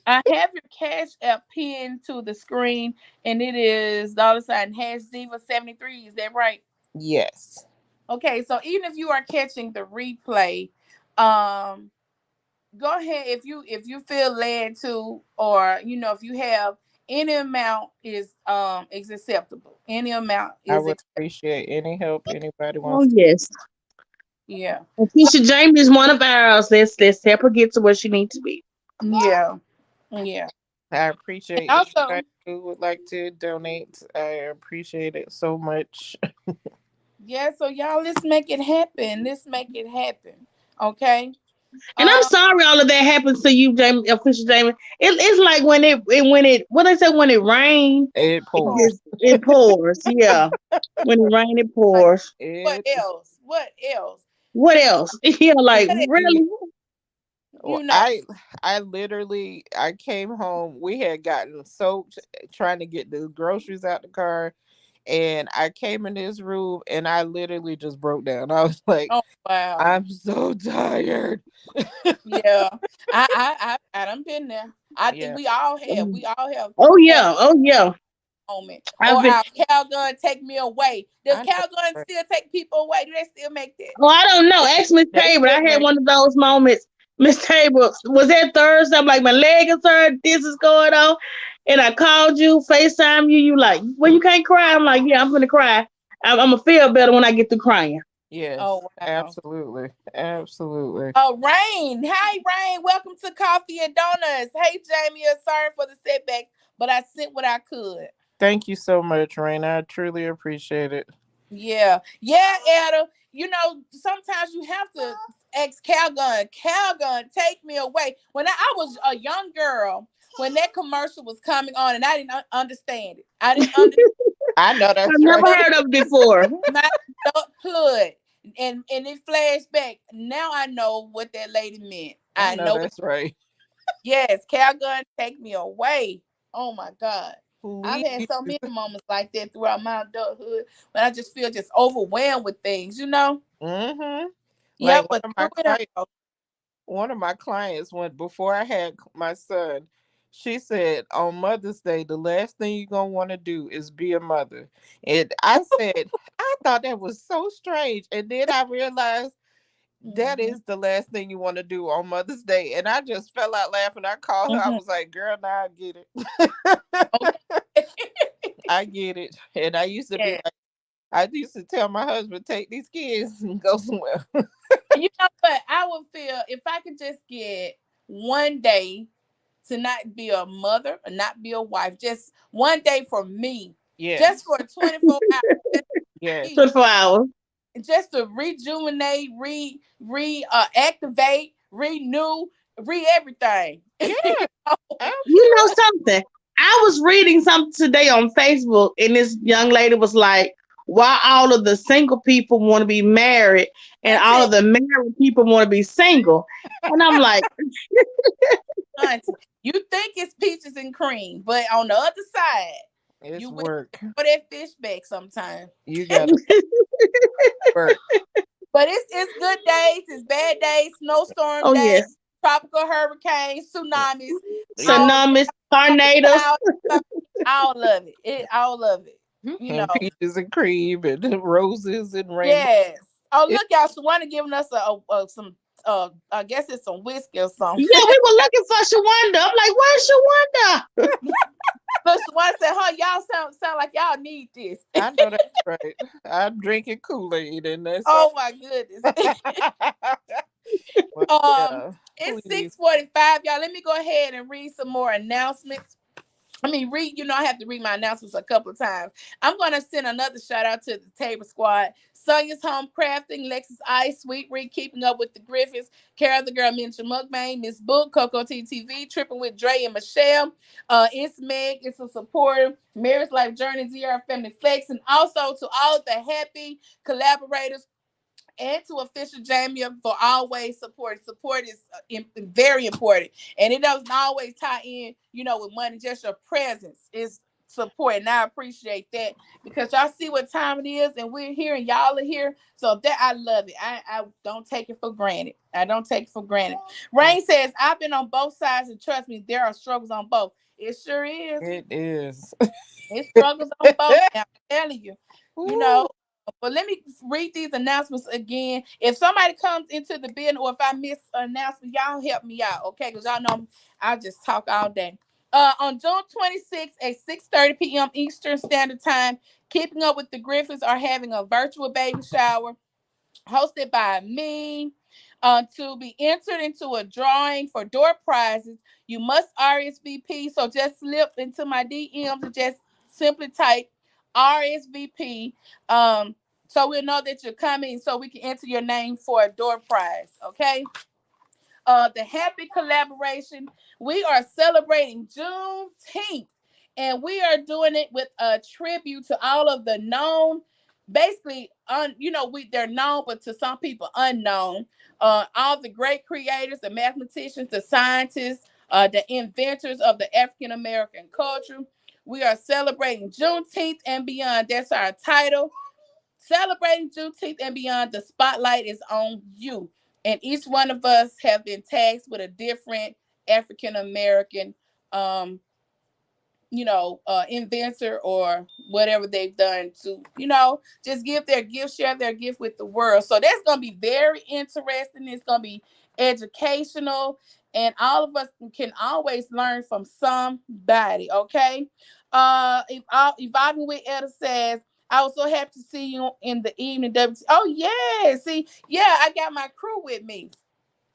I have your Cash App pinned to the screen, and it is $ hash Diva 73. Is that right? Yes, Okay, so even if you are catching the replay, um, go ahead if you feel led to, or if you have any amount is acceptable. Any amount I is would acceptable. appreciate any help anybody Oh wants to. yes. Yeah. And So Keisha James is one of ours. Let's help her get to where she needs to be. yeah, yeah. I And appreciate also, anybody who would like to donate. I appreciate it so much. yeah, so y'all, let's make it happen. Let's make it happen. Okay. And I'm Um sorry all of that happens to you, Jamie, Keisha James. It's like when it what they say when it rains, It it oh, pours. just it pours. Yeah. When it rains, it like, pours. what It else? What else? What else? Yeah, like What it, really? you well, know? I literally I came home. We had gotten soaked trying to get the groceries out the car, and I came in this room and I literally just broke down. I was like, Oh wow. I'm so tired. Yeah. I done been there. I think Yeah, we all have. We all have Oh had yeah, oh yeah. a moment. I've Or been. our Calgon take me away. Does I know. Calgon Right? still take people away? Do they still make that? Oh, I don't know. Ask Miss They Tabor. still I had make. one of those moments. Miss Tabor, was that Thursday? I'm like, my leg is hurt. This is going on. And I called you, FaceTime you. You like, well, you can't cry. I'm like, yeah, I'm gonna cry. I'm gonna feel better when I get through crying. Yes, Oh wow. absolutely, absolutely. Oh, Rain. Hi, Rain. Welcome to Coffee and Donuts. Hey, Jamie. Sorry for the setback, but I sent what I could. Thank you so much, Raina. I truly appreciate it. Yeah. Yeah, Etta. Sometimes you have to ask Calgon. Calgon, take me away. When I was a young girl, when that commercial was coming on, and I didn't understand it. I didn't understand I know I've that's never right. it. heard of it before. My adulthood. And it flashed back. Now I know what that lady meant. I I know know. that's right. Yes, Calgon, take me away. Oh my God. I've Please. had so many moments like that throughout my adulthood when I just feel just overwhelmed with things. Mm-hmm. Yeah, Like but through it all. one of my clients went before I had my son. She said on Mother's Day, the last thing you're gonna want to do is be a mother. And I said, I thought that was so strange. And then I realized that Mhm, is the last thing you want to do on Mother's Day. And I just fell out laughing. I called her. I mhm. was like, girl, now I get it. Okay. I get it. And I used to be Yeah. like, I used to tell my husband, take these kids and go somewhere. And you know what? I would feel if I could just get one day to not be a mother or not be a wife, just one day for me, just Yes. for 24 hours, just Yes. me, 24 hours. just to rejuvenate, activate, renew, everything. Yeah. You know Absolutely. something? I was reading something today on Facebook, and this young lady was like, why all of the single people want to be married and all Auntie, of the married people want to be single. And I'm like, auntie, you think it's peaches and cream, but on the other side, It's you wish work. for that fish back sometimes. You gotta work. But it's good days, it's bad days, snowstorm oh, days, yes. tropical hurricanes, tsunamis, Yeah. all Tsunamis, all tornadoes. clouds, all of it. All of it. You And know. peaches and cream and roses and rainbow. Yes. Oh, It, look, y'all. Shawana giving us some. I guess it's some whiskey or something. Yeah, we were looking for Shawanda. I'm like, where's Shawanda? Look, Shawana said, "Huh, y'all sound like y'all need this." I know that's right. I'm drinking Kool-Aid and that's all. Oh my goodness. But yeah, It's please. 6:45, y'all. Let me go ahead and read some more announcements. I mean, I have to read my announcements a couple of times. I'm going to send another shout out to the Table Squad. Sonia's Home Crafting, Lexus Ice, Sweet Reed, Keeping Up with the Griffiths, Carol the Girl, Miniature Mukbang, Miss Book, Coco TTV, Tripping with Dre and Michelle. It's Meg, it's a supporter, Mary's Life Journey, ZR Family Flex, and also to all the happy collaborators and to official Jamie for always support. Support is very important, and it doesn't always tie in, with money. Just your presence is support, and I appreciate that because y'all see what time it is, and we're here, and y'all are here. So that I love it. I don't take it for granted. I don't take it for granted. Rain says, "I've been on both sides, and trust me, there are struggles on both. It sure is. It is. It struggles on both. Now, I'm telling you, you know." Woo. But let me read these announcements again. If somebody comes into the building, or if I miss an announcement, y'all help me out, okay? Because y'all know I just talk all day. On June 26th at 6:30 p.m. Eastern Standard Time, Keeping Up with the Griffins are having a virtual baby shower hosted by me. To be entered into a drawing for door prizes, you must RSVP. So just slip into my DMs and just simply type RSVP. So we'll know that you're coming, so we can enter your name for a door prize. Okay. The happy collaboration. We are celebrating Juneteenth, and we are doing it with a tribute to all of the known, basically, they're known, but to some people unknown. All the great creators, the mathematicians, the scientists, the inventors of the African American culture. We are celebrating Juneteenth and beyond. That's our title. Celebrating Juneteenth and beyond, the spotlight is on you. And each one of us have been tasked with a different African American um, inventor or whatever they've done to, just give their gift, share their gift with the world. So that's going to be very interesting. It's going to be educational, and all of us can always learn from somebody. Okay. Evolving with Etta says, I was so happy to see you in the evening. Oh, yeah. See, yeah, I got my crew with me.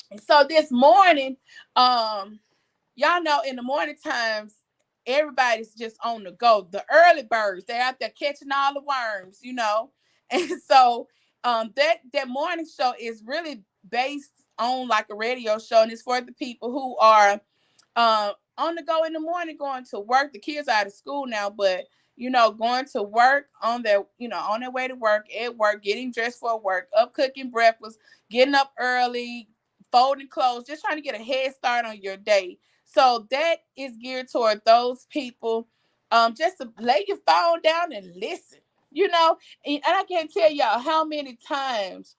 And so this morning, um, y'all know in the morning times, everybody's just on the go. The early birds, they're out there catching all the worms. And so that morning show is really based on like a radio show, and it's for the people who are on the go in the morning, going to work. The kids are out of school now, but going to work on their way to work, at work, getting dressed for work, up cooking breakfast, getting up early, folding clothes, just trying to get a head start on your day. So that is geared toward those people. Just to lay your phone down and listen. And I can't tell y'all how many times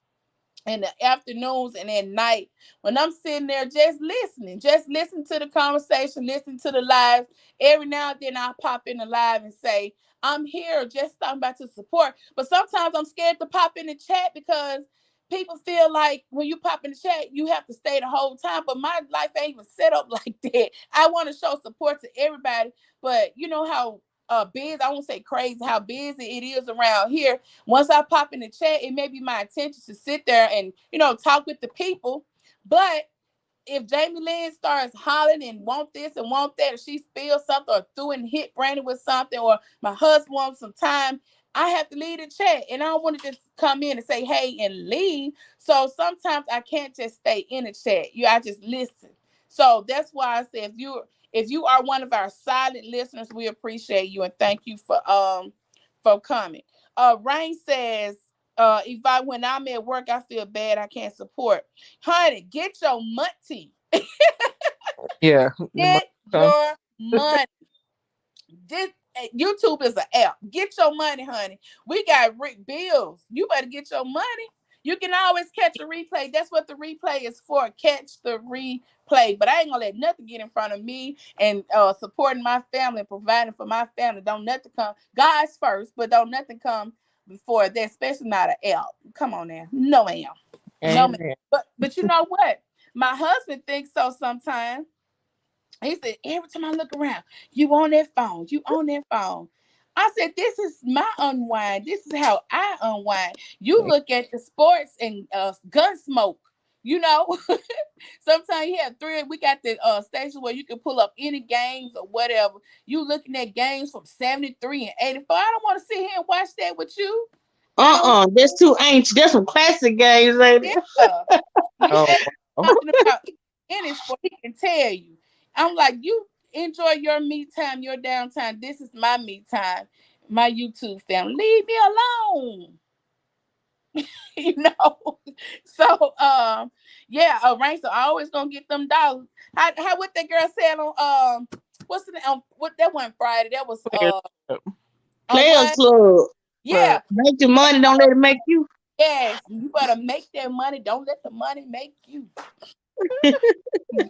in the afternoons and at night when I'm sitting there just listen to the conversation, listen to the lives. Every now and then I'll pop in the live and say, I'm here just talking about to support. But sometimes I'm scared to pop in the chat because people feel like when you pop in the chat, you have to stay the whole time. But my life ain't even set up like that. I want to show support to everybody. But you know how busy, I won't say crazy, how busy it is around here. Once I pop in the chat, it may be my intention to sit there and, talk with the people. But if Jamie Lynn starts hollering and want this and want that, or she spills something or threw and hit Brandon with something, or my husband wants some time, I have to leave the chat. And I don't want to just come in and say, hey, and leave. So sometimes I can't just stay in the chat. I just listen. So that's why I say if you are one of our silent listeners, we appreciate you and thank you for coming. Rain says, if when I'm at work, I feel bad, I can't support. Honey, get your money. Yeah. The money Get come. your money. This YouTube is an app. Get your money, honey. We got bills. You better get your money. You can always catch a replay. That's what the replay is for. Catch the replay. But I ain't gonna let nothing get in front of me and supporting my family and providing for my family. Don't nothing come. God's first, but don't nothing come before that. Especially not an app. Come on now. No ma'am. No ma'am. Amen. But you know what? My husband thinks so sometimes. He said, every time I look around, you on that phone, you on that phone. I said, this is my unwind. This is how I unwind. You look at the sports and gun smoke, you know. Sometimes you have three. We got the station where you can pull up any games or whatever. You looking at games from 73 and 84. I don't want to sit here and watch that with you. I don't. That's too ancient. That's some classic games, lady. Yeah. You Oh, ask wow. something about any sport, he can tell you. I'm like, you enjoy your me time, your downtime. This is my me time, my YouTube family. Leave me alone. you know. So yeah, Rain, so I always gonna get them dollars. How what that girl said on what's the name? What that wasn't Friday. That was Players Club. on Players what? Club. Yeah. Club. Make your money, don't let it make you. Yes. You better make that money. Don't let the money make you.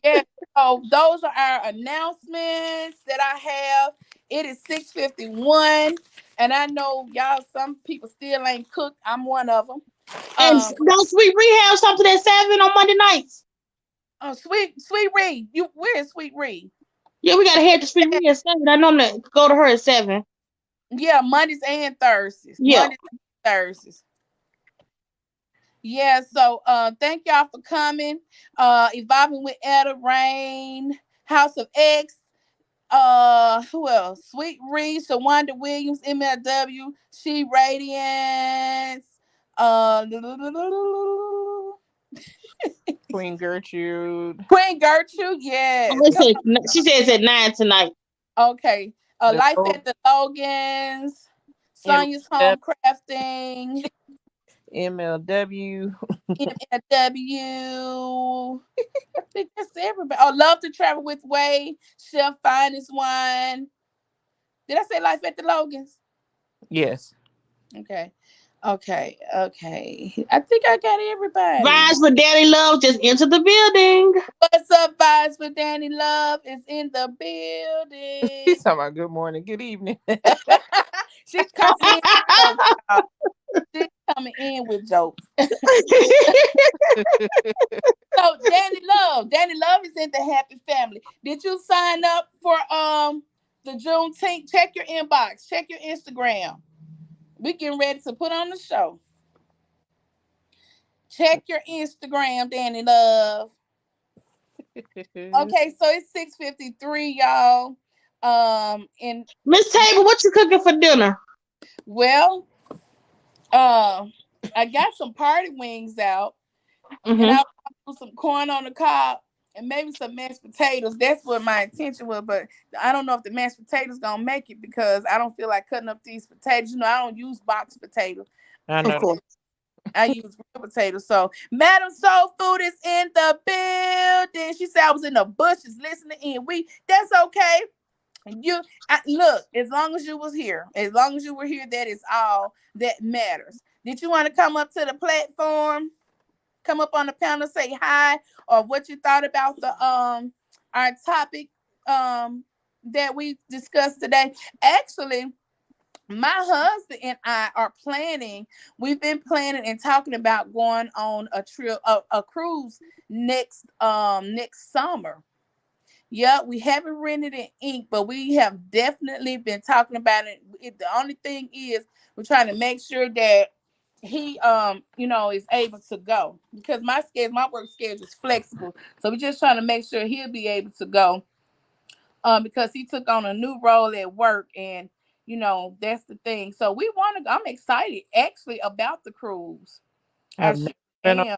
Yeah. So those are our announcements that I have. It is 6:51, and I know y'all. Some people still ain't cooked. I'm one of them. And Um. don't Sweet Ree have something at 7 on Monday nights? Oh, Sweet Reed. You where is Sweet Reed? Yeah, we gotta head to Sweet Ree at 7. I normally go to her at 7. Yeah, Mondays and Thursdays. Yeah. Mondays and Thursdays. Yeah, so thank y'all for coming. Evolving with Etta Rain, House of X, who else? Sweet Reese, Shawanda Williams, MLW, She Radiance, uh Queen Gertrude. Queen Gertrude, Oh, yes. Come she says at 9 tonight. on. Okay. The Life Low at the Logans, Sonia's MLW. Home Crafting, MLW. MLW. I think that's everybody. Oh, Love to Travel with Way, Chef Finest Wine. Did I say Life at the Logans? Yes. Okay. Okay. I think I got everybody. Vibes with Daddy Love just enter the building. What's up, Vibes with Danny Love is in the building. He's talking about good morning, good evening. She's coming in with jokes, y'all. She's coming in with jokes. So Danny Love is in the happy family. Did you sign up for the Juneteenth? Check your inbox. Check your Instagram. We getting ready to put on the show. Check your Instagram, Danny Love. Okay, so it's 6:53, y'all. And Miss Table, what you cooking for dinner? well, I got some party wings out, and I Mm-hmm. put some corn on the cob and maybe some mashed potatoes. That's what my intention was, but I don't know if the mashed potatoes gonna make it because I don't feel like cutting up these potatoes. You know, I don't use box potatoes. I Of know. course. I use real potatoes. So Madam Soul Food is in the building. She said I was in the bushes listening in. That's okay. Look, as long as you was here, as long as you were here, that is all that matters. Did you want to come up to the platform? Come up on the panel, say hi, or what you thought about the our topic that we discussed today. Actually, my husband and I are planning. We've been planning and talking about going on a trip, a cruise next summer. Yeah, we haven't rented an ink, but we have definitely been talking about it. The only thing is we're trying to make sure that he is able to go because my work schedule is flexible. So we're just trying to make sure he'll be able to go because he took on a new role at work and that's the thing. So we want to I'm excited actually about the cruise. I I've never sure been on am.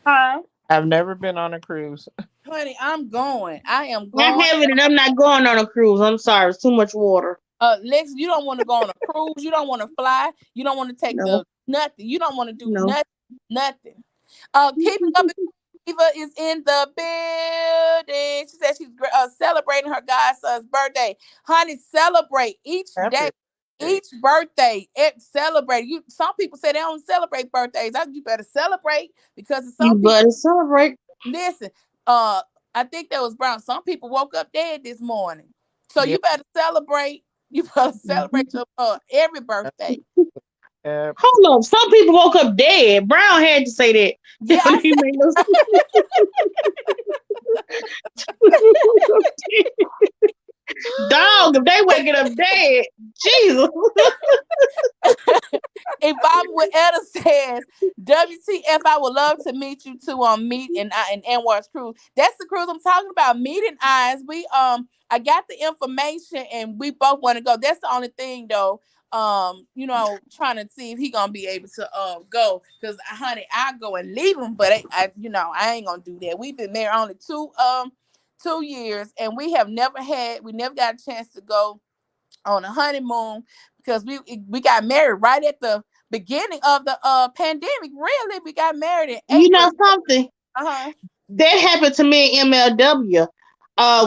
Huh? I've never been on a cruise. Honey, I'm going. I am I going. have it and I'm not going on a cruise. I'm sorry. It's too much water. Lex, you don't want to go on a cruise. You don't want to fly. You don't want to take No, the nothing. You don't want to do no. nothing. Nothing. Keeping up with Eva is in the building. She said she's celebrating her godson's birthday. Honey, celebrate each day, Happy birthday. each birthday. It celebrate. You. Some people say they don't celebrate birthdays. You better celebrate because You some people better celebrate. listen. Uh, I think that was Brown. Some people woke up dead this morning, so you Yep. better celebrate. You better celebrate Mhm. your every birthday. Yep. Hold on. Some people woke up dead. Brown had to say that. Yeah, That don't I even make no sense. Dog, if they waking up dead, Jesus. If Bobby with Etta says, WTF, I would love to meet you two on Meet and Anwar's cruise. That's the cruise I'm talking about. Meet and Eyes. I got the information and we both want to go. That's the only thing though. Trying to see if he gonna be able to go. Cause honey, I go and leave him, but I ain't gonna do that. We've been married only 2 years and we never got a chance to go on a honeymoon because we got married right at the beginning of the pandemic. Really, we got married in You know April. something? Uh-huh. That happened to me in MLW.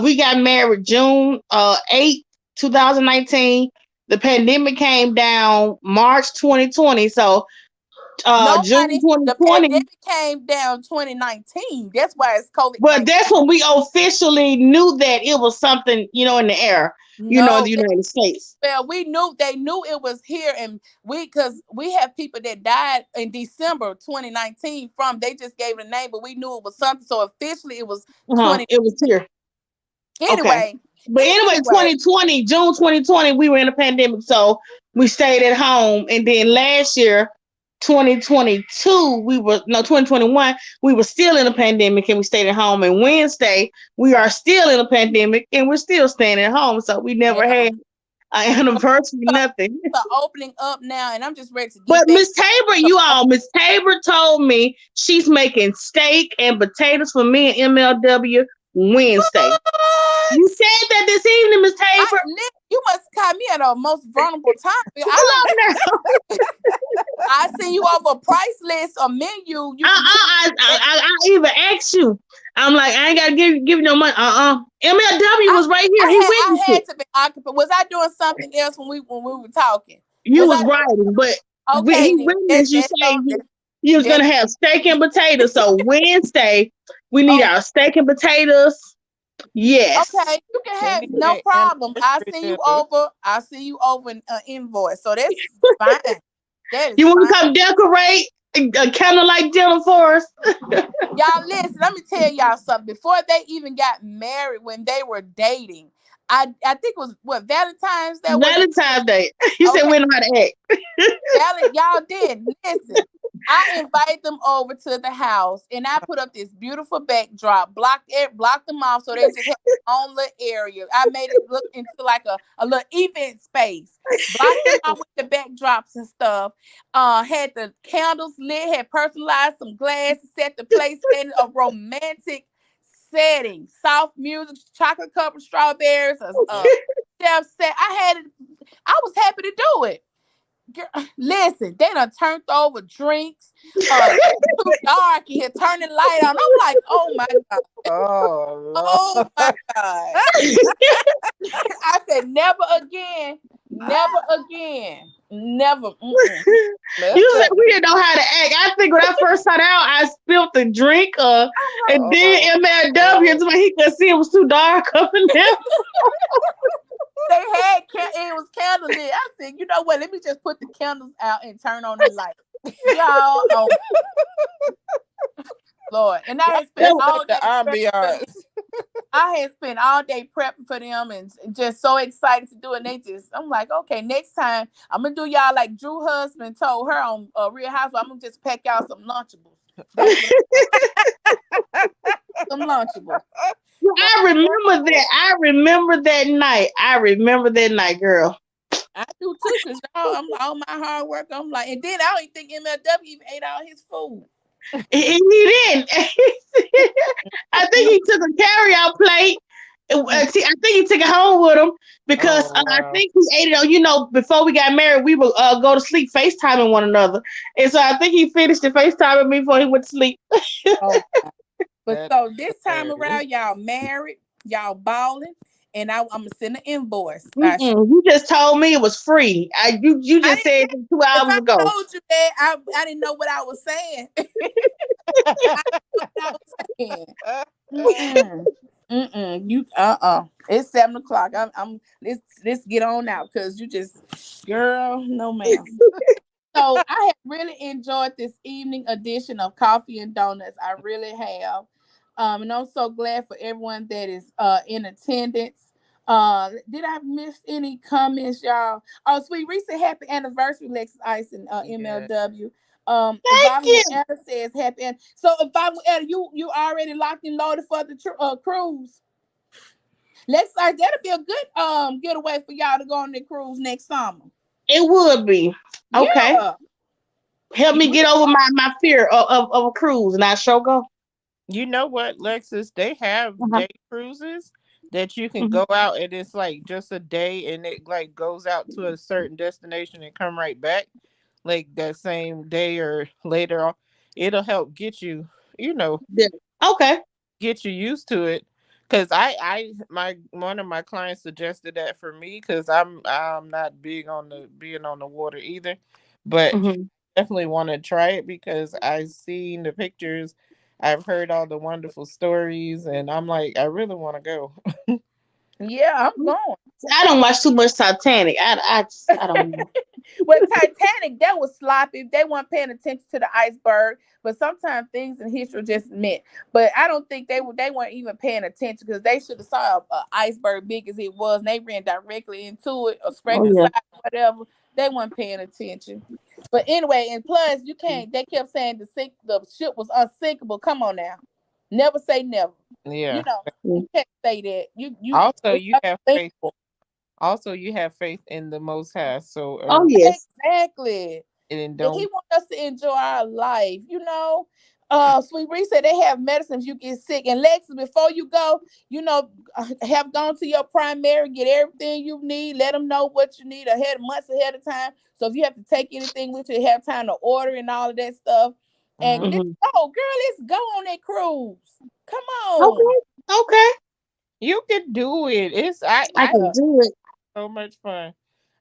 We got married June 8th, 2019. The pandemic came down March 2020. So No, June honey, the 2020. pandemic came down 2019. That's why it's COVID But 19. that's when we officially knew that it was something, in the air, in the No, United States. well, we knew they knew it was here, and because we have people that died in December 2019 from they just gave it a name, but we knew it was something. So officially, it was Uh-huh. 20. It was here. Okay. Anyway, But anyway, anyway, June 2020, we were in a pandemic, so we stayed at home. And then last year, 2022, 2021, we were still in a pandemic and we stayed at home. And Wednesday, we are still in a pandemic and we're still staying at home. So we yeah, never had an anniversary, so nothing. the opening up now, and I'm just ready to But get back. Miss Tabor told me she's making steak and potatoes for me and MLW Wednesday. You What? said that this evening, Miss Tabor. You must caught me at a most vulnerable time. Hold on now. I seen you over a price list or menu. You can choose. I even asked you. I'm like, I ain't gotta give you no money. MLW I, was right here. He I witnessed had it. to be occupied. Was I doing something else when we were talking? You Was was I writing, but okay he then? witnessed you That's saying on you was that. gonna have steak and potatoes. So Wednesday, we need Oh, our steak and potatoes. Yes. okay. You can They have need no their problem. I anniversary see you dinner. over. I see you over an invoice. So that's fine. That is You want fine. to come decorate a candlelight dinner for us? Y'all listen, let me tell y'all something. Before they even got married, when they were dating, I think it was what Valentine's Day was it? Valentine's Day. You said Okay, we know how to act. Y'all did. Listen, I invited them over to the house and I put up this beautiful backdrop, blocked them off so they just had their own little area. I made it look into like a little event space. Blocked them off with the backdrops and stuff. Had the candles lit, had personalized some glasses, set the place in a romantic setting. Soft music, chocolate covered strawberries, a chef set. I was happy to do it. Girl, listen, they done turned over drinks. Too dark in here. Turn the light on. I'm like, oh my god, Oh oh Lord. my god. I said, never again, never again, never. Mm-mm. You said Listen. we didn't know how to act. I think when I first started out, I spilled the drink, and then Oh MLW, Lord. so he could see it was too dark up in there. They had it was candlelit. I said, you know what? Let me just put the candles out and turn on the light, y'all. Oh Lord, and I Y'all had spent just It all like the day prepping. ambiance. I had spent all day prepping for them and just so excited to do it. And I'm like, okay, next time I'm gonna do y'all like Drew husband told her on Real Housewives. I'm gonna just pack y'all some Lunchables. That's what some Lunchables. Oh, I remember that. I remember that night. I remember that night, girl. I do too, cause y'all, I'm all my hard work. I'm like, and then I don't even think MLW even ate all his food. He didn't. I think Mm, he took a carry-out plate. mm. I think he took it home with him because oh I wow. think he ate it on. Before we got married, we would go to sleep FaceTiming one another, and so I think he finished the FaceTiming me before he went to sleep. Oh, but That so is this time hilarious. around, y'all married, y'all balling, and I'm gonna send an invoice. You just told me it was free. You I just didn't said tell. it two If hours I ago. told you that, I didn't know what I was saying. I didn't know what I was saying. Mm-mm. Mm-mm. You It's 7 o'clock. Let's get on out because you just girl, no ma'am. So I have really enjoyed this evening edition of Coffee and Donuts. I really have. And I'm so glad for everyone that is in attendance. Did I miss any comments, y'all? Oh, sweet recent happy anniversary, Lexus Ice and Yeah. MLW. Thank Vitamin you. Etta says happy. So, Vitamin Etta, you already locked and loaded for the cruise. Let's that'll be a good getaway for y'all to go on the cruise next summer. It would be okay. Yeah, Help me we get over my fear of a cruise, and I sure go. You know what, Lexus? They have Uh-huh. day cruises that you can Mhm. go out and it's like just a day and it like goes out to a certain destination and come right back like that same day or later on. It'll help get you, you know, Yeah. Okay. get you used to it. Because I my one of my clients suggested that for me because I'm not big on the being on the water either, but Hmm. definitely want to try it because I've seen the pictures, I've heard all the wonderful stories, and I'm like, I really want to go. Yeah, I'm going. I don't watch too much Titanic. I don't know. Well, Titanic, that was sloppy. They weren't paying attention to the iceberg. But sometimes things in history just meant. But I don't think they weren't even paying attention because they should have saw a iceberg big as it was, and they ran directly into it or Oh scraped the yeah. side, whatever. They weren't paying attention. But anyway, and plus you can't. They kept saying the ship was unsinkable. Come on now, never say never. You Yeah. know you Mm. can't say that. You Also, it's you have faith. unsinkable. Also, you have faith in the Most High. So, Oh yes. Exactly. and And he don't. wants us to enjoy our life, you know. Sweet Reese said they have medicines you get sick. And Lexus, before you go, have gone to your primary, get everything you need, let them know what you need ahead, months ahead of time. So if you have to take anything with you, have time to order and all of that stuff. And let's Hmm. go, girl, let's go on that cruise. Come on. Okay. Okay. You can do it. I I can Yeah. do it. so much fun.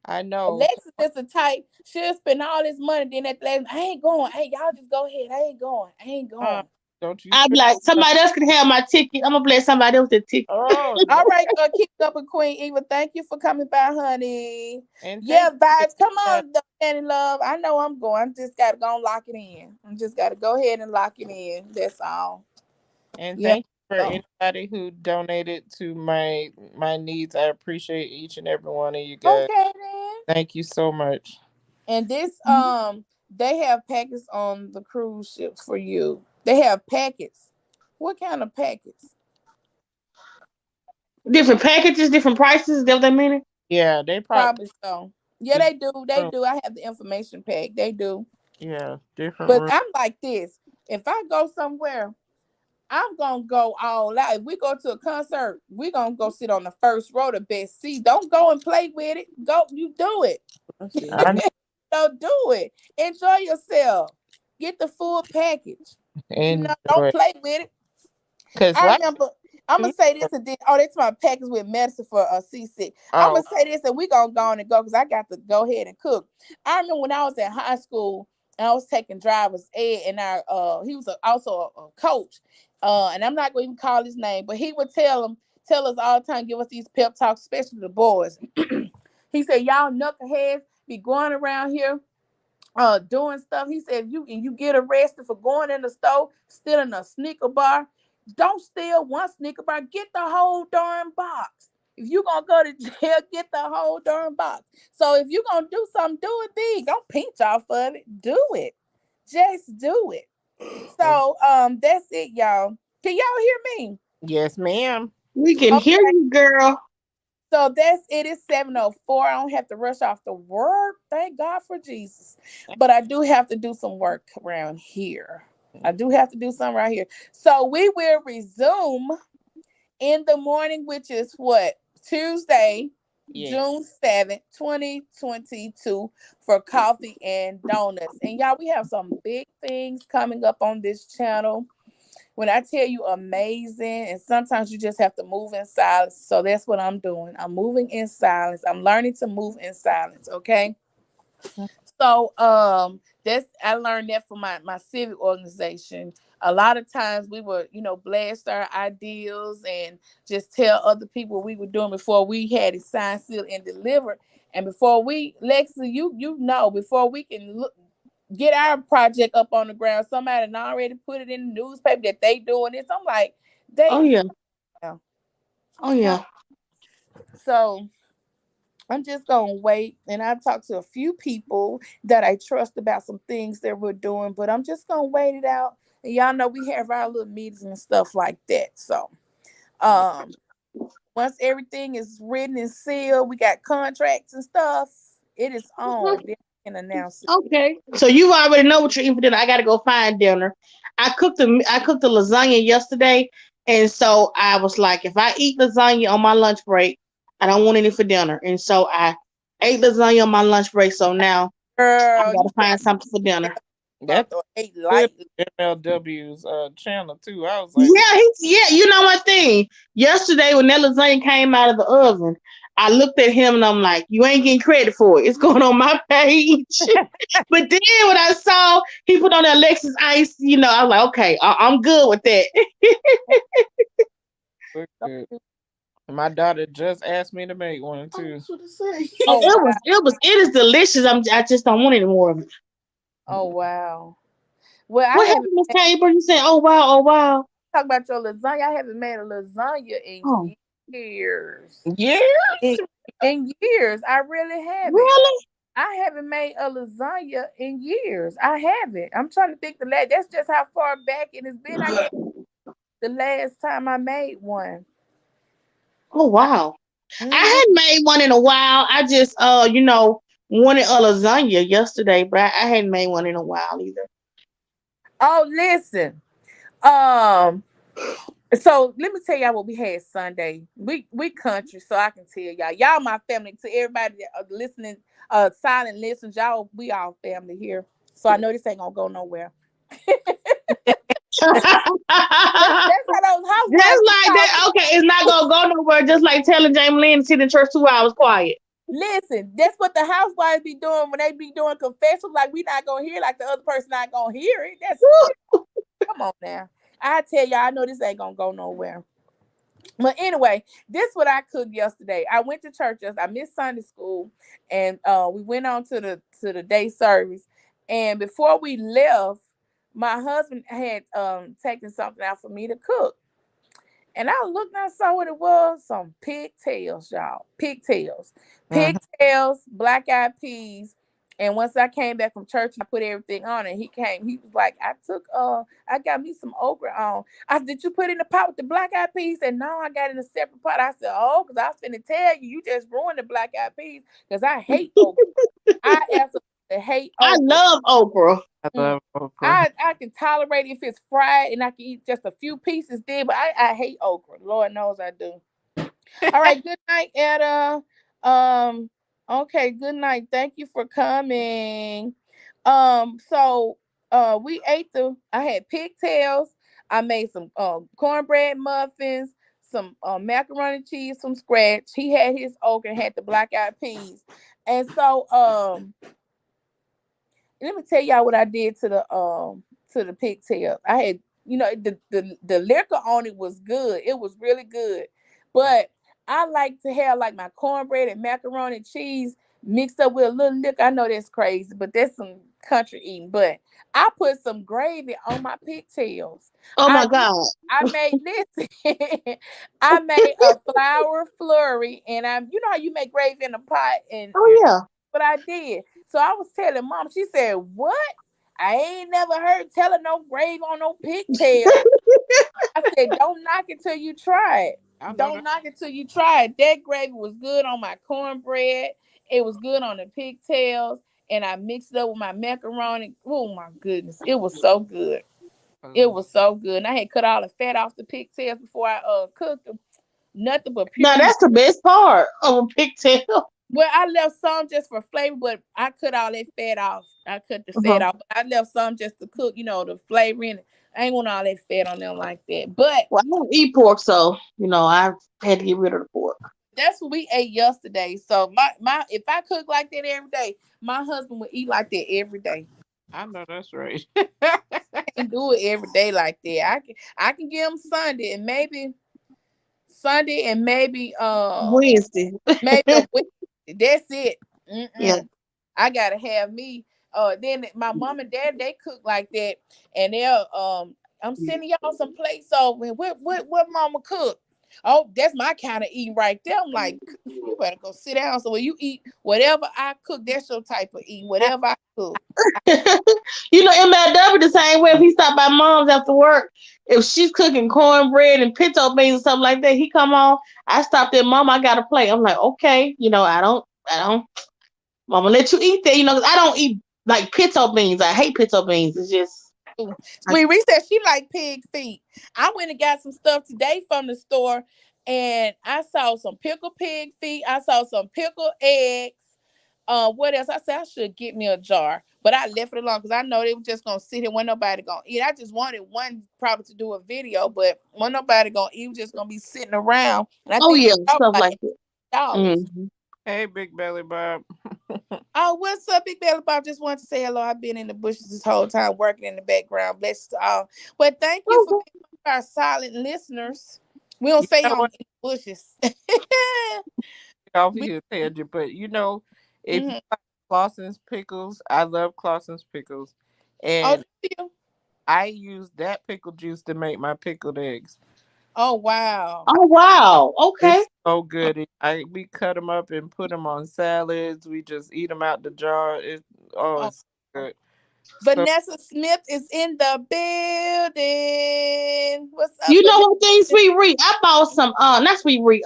I know. Alexis is the type, she'll spend all this money, then at the last, I ain't going. Hey, y'all just go ahead. I ain't going. I ain't Uh, going. don't you I'd be spend like, no somebody else can have my ticket. I'm gonna bless somebody else the ticket. Oh All no. right, keep up with Queen Eva. Thank you for coming by, honey. And Yeah, thank you vibes. for Come anybody, on, Danny Love. I know I'm going. I just gotta go and lock it in. I just gotta go ahead and lock it in. That's all. and Yeah. thank you for So, anybody who donated to my needs. I appreciate each and every one of you guys. okay then. Thank you so much. And this they have packets on the cruise ship for you. They have packets. What kind of packets? Different packages, different prices. Is that what they mean? Yeah, they probably Probably so. Yeah, the they do. They room. do. I have the information pack. They do. Yeah, different But room. I'm like this. If I go somewhere, I'm gonna go all out. If we go to a concert, we're gonna go sit on the first row, the best seat. Don't go and play with it. Go, you do it. Let's see. I Don't do it. Enjoy yourself. Get the full package. Don't enjoy play with it. because I like remember. I'm two. gonna say this and then. Oh, that's my package with medicine for a seasick. I'm Oh, gonna say this and we gonna go on and go because I got to go ahead and cook. I remember when I was in high school and I was taking driver's ed, and he was also a coach. And I'm not going to even call his name, but he would tell us all the time, give us these pep talks, especially the boys. He said, "Y'all knuckleheads be going around here doing stuff." He said, you get arrested for going in the store stealing a sneaker bar, don't steal one sneaker bar, get the whole darn box. If you gonna go to jail, get the whole darn box. So if you gonna do something, do it big. Don't pinch off of it. Do it. Just do it. So that's it, y'all. Can y'all hear me? yes, ma'am. We can hear Okay. you, girl. So that's it. It's 7:04. I don't have to rush off to work. Thank God for Jesus. But I do have to do some work around here. I do have to do something right here. So we will resume in the morning, which is what? Tuesday, Yes. June 7th, 2022, for coffee and donuts. And y'all, we have some big things coming up on this channel. When I tell you amazing, and sometimes you just have to move in silence. So that's what I'm doing. I'm moving in silence. I'm learning to move in silence. Okay. So that's I learned that from my civic organization. A lot of times we would, blast our ideals and just tell other people what we were doing before we had it signed, sealed, and delivered. And before we, Lexi, before we can get our project up on the ground, somebody had already put it in the newspaper that they doing this. I'm like, Oh they yeah. yeah. Oh yeah. So I'm just gonna wait, and I talked to a few people that I trust about some things that we're doing, but I'm just gonna wait it out. And y'all know we have our little meetings and stuff like that. So Yeah. um once everything is written and sealed, we got contracts and stuff, it is on. Then we can announce it. Okay. So you already know what you're eating for dinner. I gotta go find dinner. I cooked the lasagna yesterday, and so I was like, if I eat lasagna on my lunch break, I don't want any for dinner. And so I ate lasagna on my lunch break. So now I Girl, you gotta find something for dinner. That's or ate good lightly. MLW's channel too. I was like, Yeah. You know one thing. Yesterday when that lasagna came out of the oven, I looked at him and I'm like, "You ain't getting credit for it. It's going on my page." But then when I saw he put on the Alexis Ice, I was like, "Okay, I'm good with that." look good. My daughter just asked me to make one too. Oh wow. It is delicious. I just don't want any more of it. Oh wow. Well, I What haven't happened, Miss Tabor? You said, "Oh wow, oh wow." talk about your lasagna. I haven't made a lasagna Oh, in years. Yeah. In, in years, I really haven't. really? I haven't made a lasagna in years. I haven't. I'm trying to think the last. That's just how far back it has been. I guess the last time I made one. Oh wow. I Mhm. hadn't made one in a while. I just wanted a lasagna yesterday, but I hadn't made one in a while either. Oh, listen. Um. So let me tell y'all what we had Sunday. We country, so I can tell y'all. Y'all my family. To everybody that are listening, silent listeners, y'all, we all family here. So I know this ain't gonna go nowhere. Just That's how those housewives be like talking. that. Okay, it's not gonna go nowhere. Just like telling Jamie Lynn to sit in church 2 hours quiet. Listen, that's what the housewives be doing when they be doing confessions. Like we not gonna hear, like the other person not gonna hear it. That's come on now. I tell y'all, I know this ain't gonna go nowhere. But anyway, this what I cooked yesterday. I went to church. I missed Sunday school, and we went on to the day service. And before we left, my husband had taken something out for me to cook. And I looked and I saw what it was. Some pigtails, y'all. Pigtails. Mhm. Pigtails, black eyed peas. And once I came back from church, I put everything on and he was like, I got me some okra on. I said, did you put in the pot with the black eyed peas? And no, I got in a separate pot. I said, oh, because I was finna tell you, you just ruined the black eyed peas because I hate okra. I absolutely hate I okra. love okra. I Mm. love okra. I can tolerate if it's fried and I can eat just a few pieces there, but I hate okra. Lord knows I do. All right, good night, Etta. Um, okay, good night. Thank you for coming. So we ate I had pigtails. I made some cornbread muffins, some macaroni and cheese from scratch. He had his okra and had the black eyed peas. And so let me tell y'all what I did to the pigtail. I had the liquor on it was good. It was really good. But I like to have like my cornbread and macaroni and cheese mixed up with a little liquor. I know that's crazy, but that's some country eating. But I put some gravy on my pigtails. Oh I my did. god. I made this. I made a flour flurry, and you know how you make gravy in a pot, and Oh yeah. what I did. So I was telling mom, she said, what? I ain't never heard telling no grave on no pigtail. I said, don't knock it till you try it. I know Don't that. knock it till you try it. That gravy was good on my cornbread. It was good on the pigtails. And I mixed it up with my macaroni. Oh my goodness. It was so good. It was so good. And I had cut all the fat off the pigtails before I cooked them. Nothing but Now pure. that's the best part of a pigtail. Well, I left some just for flavor, but I cut all that fat off. I cut the fat Uh-huh. off. I left some just to cook, the flavor in it. I ain't want all that fat on them like that. But Well, I don't eat pork, so I had to get rid of the pork. that's what we ate yesterday. So my if I cook like that every day, my husband would eat like that every day. I know that's right. Can't do it every day like that. I can give him Sunday and Wednesday. maybe a week. That's it. Yeah. Mm-mm. I gotta have me. Then my mom and dad they cook like that, and they'll I'm sending y'all some plates over. And what mama cook? Oh, that's my kind of eating right there. I'm like, you better go sit down. So when you eat whatever I cook, that's your type of eating. Whatever I cook. MLW the same way. If he stopped by mom's after work, if she's cooking cornbread and pinto beans or something like that, he come on. I stopped at mom. I got a plate. I'm like, okay, I don't. Mama let you eat that, 'cause I don't eat like pinto beans. I hate pinto beans. It's just, I, Sweet Reese said she like pig feet. I went and got some stuff today from the store, and I saw some pickled pig feet. I saw some pickled eggs. What else? I said I should get me a jar, but I left it alone because I know they were just gonna sit here when nobody gonna eat. I just wanted one probably to do a video, but when nobody gonna eat, we just gonna be sitting around. And I Oh think yeah, that was stuff like like that. $8. Hmm. Hey, Big Belly Bob. Oh, what's up, Big Belly Bob? Just wanted to say hello. I've been in the bushes this whole time working in the background. Bless you all. Well, thank you for Okay. being one of our silent listeners. We don't You say know on what? in the bushes. Off we, here, tangent, but if you mhm. like Clausen's pickles, I love Clausen's pickles, Oh, and do you? I use that pickle juice to make my pickled eggs. Oh, wow. Oh wow. Okay. It's so good. We cut them up and put them on salads. We just eat them out the jar. Oh, It's good. So Vanessa Smith is in the building. What's up, You know Vanessa? what thing, Sweet Ree? I bought some not Sweet Ree,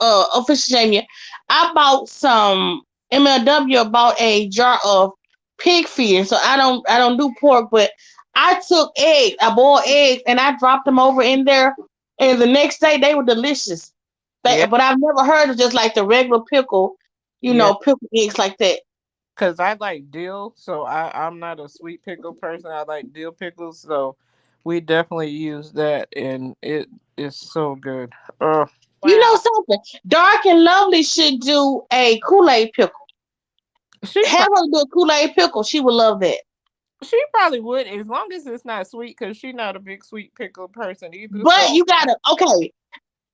official Jamie. I bought some MLW, bought a jar of pig feed. So I don't do pork, but I took eggs, I boiled eggs and I dropped them over in there, and the next day they were delicious. yeah, But I've never heard of just like the regular pickle, yeah. pickle eggs like that. Cause I like dill, so I'm not a sweet pickle person. I like dill pickles, so we definitely use that, and it is so good. Oh, You know Wow. something? Dark and Lovely should do a Kool-Aid pickle. she Have her do a Kool-Aid pickle. She would love that. She probably would, as long as it's not sweet, because she's not a big sweet pickle person either. But So Oh, you gotta, okay,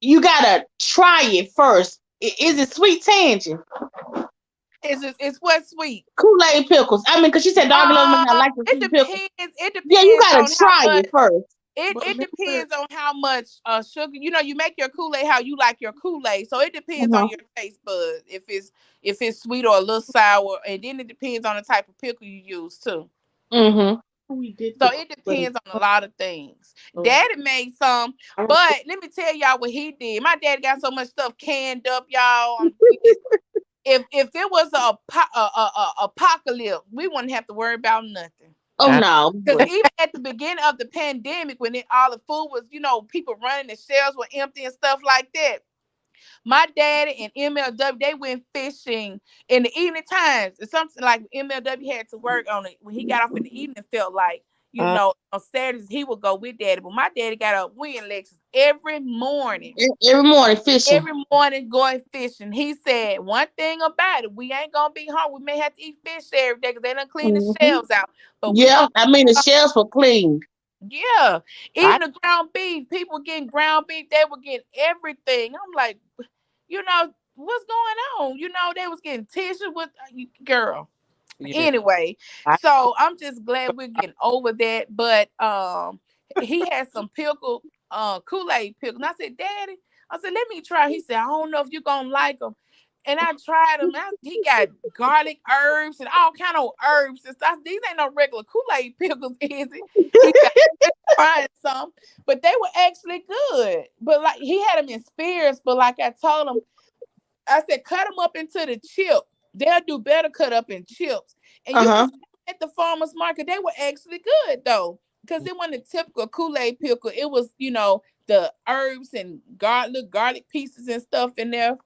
you gotta try it first. Is it sweet tangent? it's what sweet. Kool-Aid pickles. I mean, because she said Dark and Lovely might not like the It sweet pickle. depends. It Yeah, you depends gotta on how try much. it first. It but it listen, depends on how much sugar. You know, you make your Kool-Aid how you like your Kool-Aid. So it depends on Uh-huh. your taste buds. If it's sweet or a little sour, and then it depends on the type of pickle you use too. Mm-hmm. So it depends on a lot of things. oh, Daddy made some, but let me tell y'all what he did. My daddy got so much stuff canned up, y'all. If it was a apocalypse, we wouldn't have to worry about nothing. Oh I, no. Because even at the beginning of the pandemic, when all the food was, people running, the shelves were empty and stuff like that. My daddy and MLW, they went fishing in the evening times. It's something like MLW had to work on it when he got off in the evening. Felt like, mm, on Saturdays he would go with daddy. But my daddy got up, we in Lexus every morning. Every morning fishing. Every morning going fishing. He said one thing about it, we ain't gonna be hungry. We may have to eat fish every day because they done clean the Hmm. shelves out. But we Yeah, gonna I mean the shells were clean. yeah. I Even the ground beef, people getting ground beef, they were getting everything. I'm like, what's going on? They was getting tissue with girl. yeah, Anyway, I so I'm just glad we're getting over that. But he had some pickle, Kool-Aid pickle. And I said, Daddy, I said, let me try. He said, I don't know if you're gonna like them. And I tried them. He got garlic herbs and all kind of herbs and stuff. These ain't no regular Kool-Aid pickles, is it? He said, I'm just trying some, but they were actually good. But like he had them in spears, but like I told him, I said, cut them up into the chip. They'll do better cut up in chips. And you can Uh-huh. see at the farmer's market, they were actually good though. Because it wasn't a typical Kool-Aid pickle. It was, the herbs and garlic pieces and stuff in there.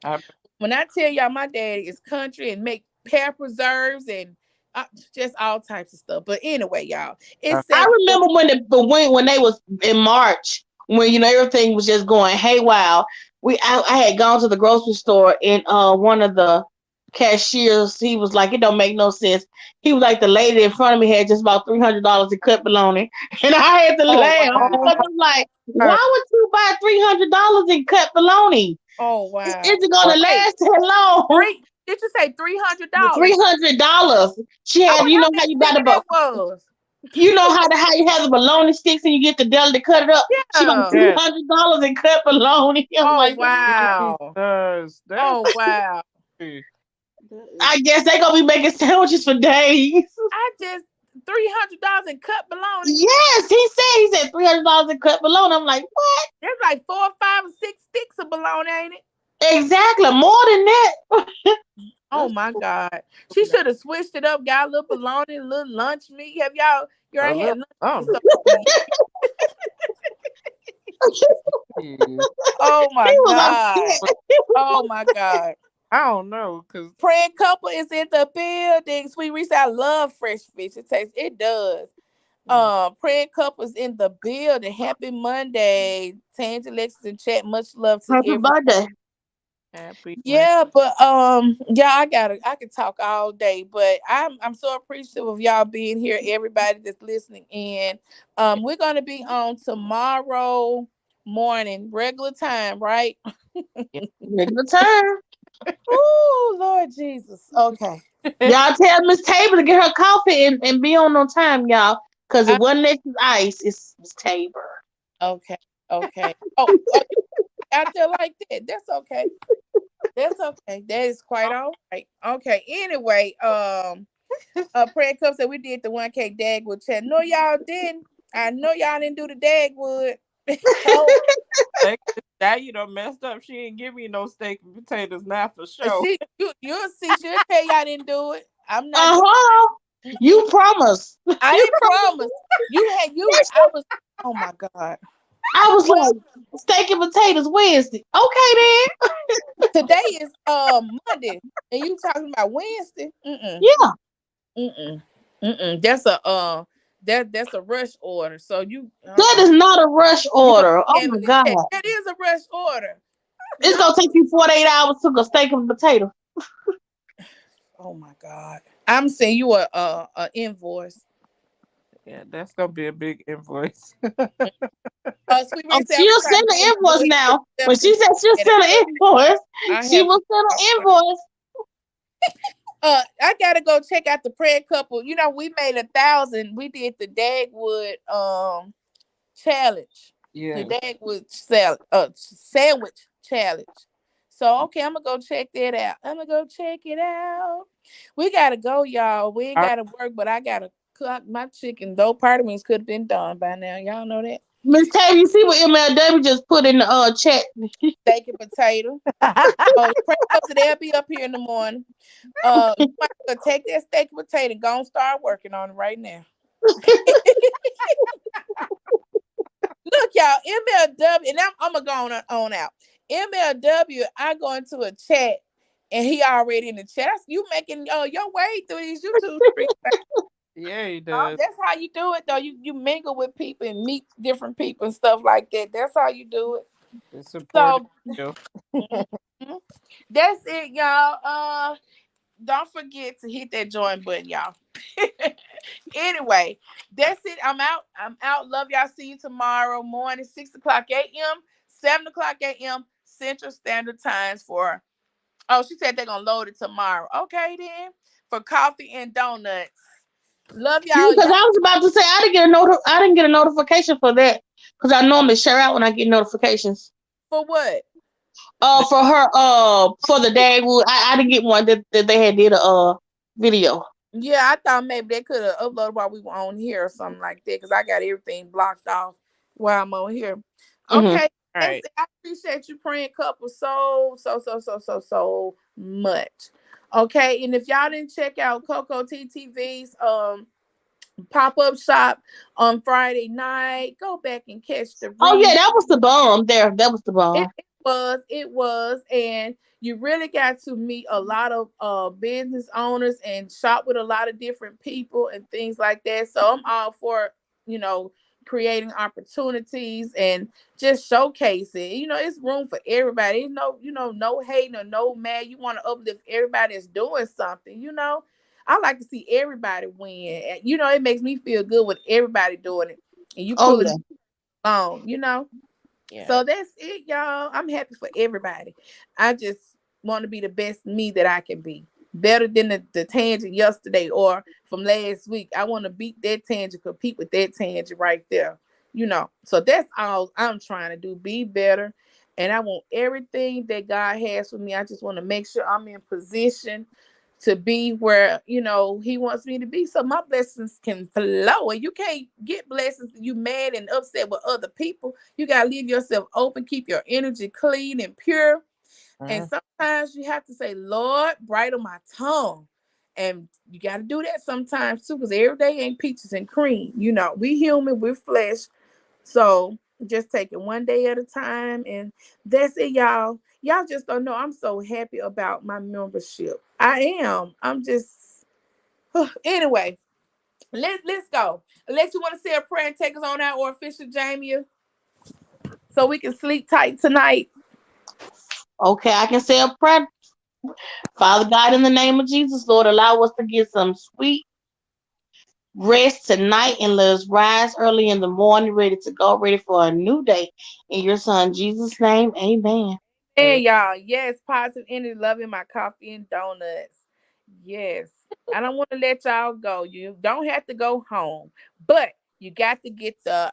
I When I tell y'all my daddy is country and make pear preserves and just all types of stuff. But anyway, y'all, I, it's I 7:40. remember when they was in March, when everything was just going haywire. I had gone to the grocery store, and one of the cashiers, he was like, it don't make no sense. He was like, the lady in front of me had just about $300 in cut bologna, and I had to Oh laugh oh wow. because my I'm like, God, why would you buy $300 in cut bologna? Oh Is wow. it gonna Wait, last that long? did you say $300? $300. She I had, wonder how how much you buy bigger the that was. how you have the bologna sticks and you get the deli to cut it up. She bought Yeah. yes, $300 in cut bologna. I'm Oh like, wow. Jesus, that's Oh wow. crazy. I guess they gonna be making sandwiches for days. I just $300 in cut bologna. Yes, he said $300 in cut bologna. I'm like, what? That's like 4, 5, or 6 sticks of bologna, ain't it? Exactly, more than that. Oh That's my God. She should have switched it up, got a little bologna, a little lunch meat. Have y'all a ain't little had lunch meat something. so many years. Jeez. Oh my He was God. But upset. Oh my God. I don't know, cause Praying couple is in the building. Sweet Reese, I love fresh fish. It does. mm, Praying couples in the building. Happy Monday. Tangy Lexington chat. Much love to Happy everyone. birthday. happy man. Yeah, but yeah, I can talk all day, but I'm so appreciative of y'all being here, everybody that's listening in. We're gonna be on tomorrow morning, regular time, right? Yeah. Regular time. Oh, Lord Jesus. Okay. Y'all tell Miss Tabor to get her coffee and be on time, y'all. Cause it I, wasn't next to ice. It's Miss Tabor. okay. Okay. Oh, you out there like that. That's okay. That's okay. That is quite all right. Okay. Anyway, Prayer Cup said we did the 1K Dagwood chat. No, y'all didn't. I know y'all didn't do the Dagwood. Oh, Steak- That you done messed up. She ain't give me no steak and potatoes now for sure. you'll see. She'll tell y'all didn't do it. I'm not doing. Uh-huh. Mm-mm. You promised. I You didn't promised. promise. You had you. Yes, I was. Oh my God. I was Well, like, steak and potatoes Wednesday. Okay then. today is Monday, and you talking about Wednesday? Mm-mm. Yeah, Mm-mm. Mm-mm. That's a rush order. So that is not a rush you gonna order. Oh handle my the check. God. That is a rush order. It's No. gonna take you 48 hours to cook a steak and potato. Oh my God. I'm sending you a invoice. Yeah, that's gonna be a big invoice. Sweet Oh, Red said I'm she'll trying send to be in the the invoice good now. When she reception. said she'll And send an invoice, I she have will to. send an invoice. I gotta go check out the prayer couple. You know, we made 1,000. We did the Dagwood challenge, the Yes. Dagwood sandwich challenge. So okay, I'm gonna go check that out. I'm gonna go check it out. We gotta go, y'all. We ain't All gotta work, but I gotta cook my chicken. Though part of me could have been done by now. Y'all know that. Miss Tab, you see what MLW just put in the chat? Steak and potato. right. Oh, the prayer couple, they'll be up here in the morning. You might as well take that steak and potato and go and start working on it right now. Look, y'all, MLW, and I'm gonna go on out. MLW, I go into a chat and he already in the chat. You making your way through these YouTube streets. Yeah, he does. That's how you do it, though. You mingle with people and meet different people and stuff like that. That's how you do it. It's supportive. So You. mhm. That's it, y'all. Don't forget to hit that join button, y'all. Anyway, that's it. I'm out. I'm out. Love y'all. See you tomorrow morning, 6 o'clock a.m., 7 o'clock a.m. Central Standard Times for. Oh, she said they're gonna load it tomorrow. Okay, then for coffee and donuts. Love Yeah, y'all. because Y'all I was about to say I didn't get a notification for that because I normally share out when I get notifications. for what? For her for the Dagwood, I didn't get one that they had did a video. Yeah, I thought maybe they could have uploaded while we were on here or something like that because I got everything blocked off while I'm on here. Mm-hmm. Okay, All that's right. it. I appreciate you praying couple so much. Okay, and if y'all didn't check out Coco TTV's pop-up shop on Friday night, go back and catch the Oh yeah, read. that was the bomb there. That was the It, bomb. it was, and you really got to meet a lot of business owners and shop with a lot of different people and things like that. So I'm all for you know creating opportunities and just showcasing. It's room for everybody. No hating or no mad. You want to uplift everybody that's doing something. I like to see everybody win. And, it makes me feel good with everybody doing it, and you Oh pulling yeah. it on. Yeah. So that's it, y'all. I'm happy for everybody. I just want to be the best me that I can be. Better than the tangent yesterday or from last week. I want to beat that tangent, compete with that tangent right there. So that's all I'm trying to do. Be better. And I want everything that God has for me. I just want to make sure I'm in position to be where he wants me to be so my blessings can flow. And you can't get blessings you mad and upset with other people. You got to leave yourself open, keep your energy clean and pure. And Mhm. sometimes you have to say, Lord, bridle my tongue. And you got to do that sometimes too, because every day ain't peaches and cream. We human, we're flesh. So just take it one day at a time. And that's it, y'all. Y'all just don't know. I'm so happy about my membership. I am. I'm just anyway. Let's go. Alex, you want to say a prayer and take us on out, or official Jamie, so we can sleep tight tonight. Okay, I can say a prayer. Father God, in the name of Jesus, Lord, allow us to get some sweet rest tonight and let us rise early in the morning, ready to go, ready for a new day. In your son Jesus' name, amen. And y'all, yes, positive energy, loving my coffee and donuts. Yes. I don't want to let y'all go. You don't have to go home, but you got to get the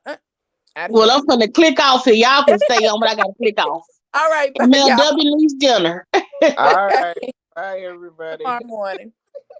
out of Well, here. I'm gonna click off here. Y'all can stay on, but I gotta click off. All right, bye, And now y'all. W needs dinner. All right. Bye, everybody. Tomorrow morning.